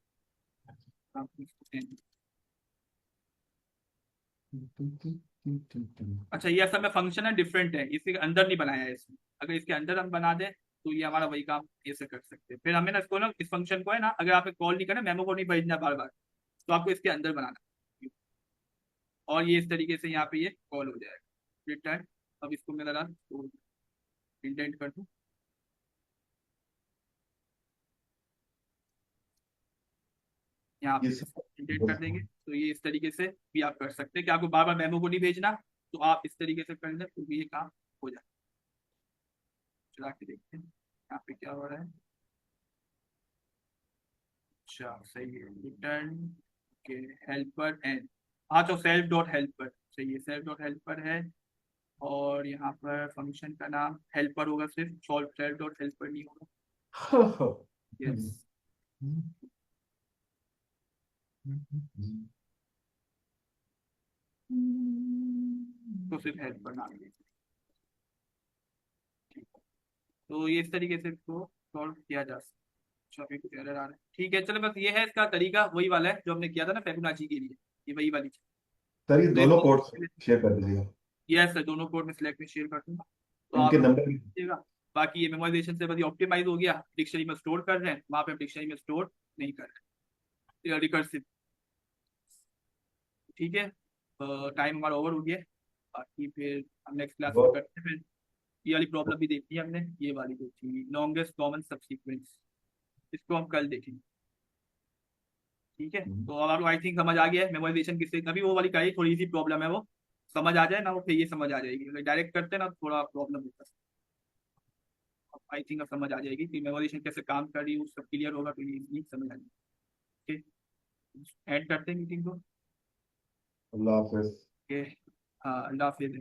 हाँ, same। अच्छा, ये असल में फंक्शन है, डिफरेंट है, इसके अंदर नहीं बनाया है इसमें। अगर इसके अंदर हम बना दें तो ये हमारा वही काम ऐसे कर सकते हैं। फिर हमें ना इसको ना, इस फंक्शन को है ना, अगर आपने कॉल नहीं करना, मेमो को नहीं भेजना बार बार, तो आपको इसके अंदर बनाना, और ये इस तरीके से यहाँ पे ये कॉल हो जाएगा, रिटर्न। अब इसको मैं जरा इंडेंट कर दूँ, यहाँ ये पे इंडेंट कर देंगे, तो ये इस तरीके से भी आप कर सकते हैं कि आपको बार बार मेमो को नहीं भेजना, तो आप इस तरीके से कर लें तो भी ये काम हो जाए। चला के देखते हैं यहाँ पे क्या हो रहा है। अच्छा सही है, रिटर्न के हेल्पर एंड, हाँ तो सेल्फ डॉट हेल्पर, सही है, सेल्फ डॉट हेल्पर है। और यहाँ पर फंक्शन का नाम हेल्पर होगा, सिर्फ सॉल्व, सेल्फ डॉट हेल्पर नहीं होगा। यस, तो सिर्फ हेल्पर नाम है। तो ये इस तरीके से इसको सॉल्व किया जा सकता है। अच्छा, अभी कुछ एरर आ रहा है, ठीक है चलो, बस ये है इसका तरीका, वही वाला है जो हमने किया था ना फिबोनाची के लिए, ये वही वाली चीज। सर ये तो दोनों इसको, कोड शेयर कर दीजिएगा। यस सर, दोनों कोड में सिलेक्ट में शेयर कर दूंगा, तो इनके आप नंबर भी। देखिएगा। बाकी ये मेमोराइजेशन से बस ऑप्टिमाइज हो गया, डिक्शनरी में स्टोर कर रहे हैं, वहां पे हम डिक्शनरी में स्टोर नहीं कर रहे, रिकर्सिव। ठीक है, टाइम हमारा ओवर हो गया। बाकी फिर हम नेक्स्ट क्लास में करते हैं फिर। ये वाली प्रॉब्लम भी देखी है हमने, ये वाली जो थी लॉन्गेस्ट कॉमन सबसीक्वेंस, इसको हम कल देखेंगे। ठीक है, तो अब आपको आई थिंक समझ आ गया है मेमोराइजेशन किससे, अभी वो वाली का ही थोड़ी सी प्रॉब्लम है, वो समझ आ जाए ना, वो फिर ये समझ आ जाएगी। अगर डायरेक्ट करते हैं ना थोड़ा प्रॉब्लम होता है। आई थिंक अब समझ आ जाएगी कि मेमोराइजेशन कैसे काम कर रही है, वो सब क्लियर होगा तो ये इजीली समझ आ जाएगी। ऐड करते हैं मीटिंग को। अल्लाह हाफिज। ओके, हाँ अल्लाह हाफिज़।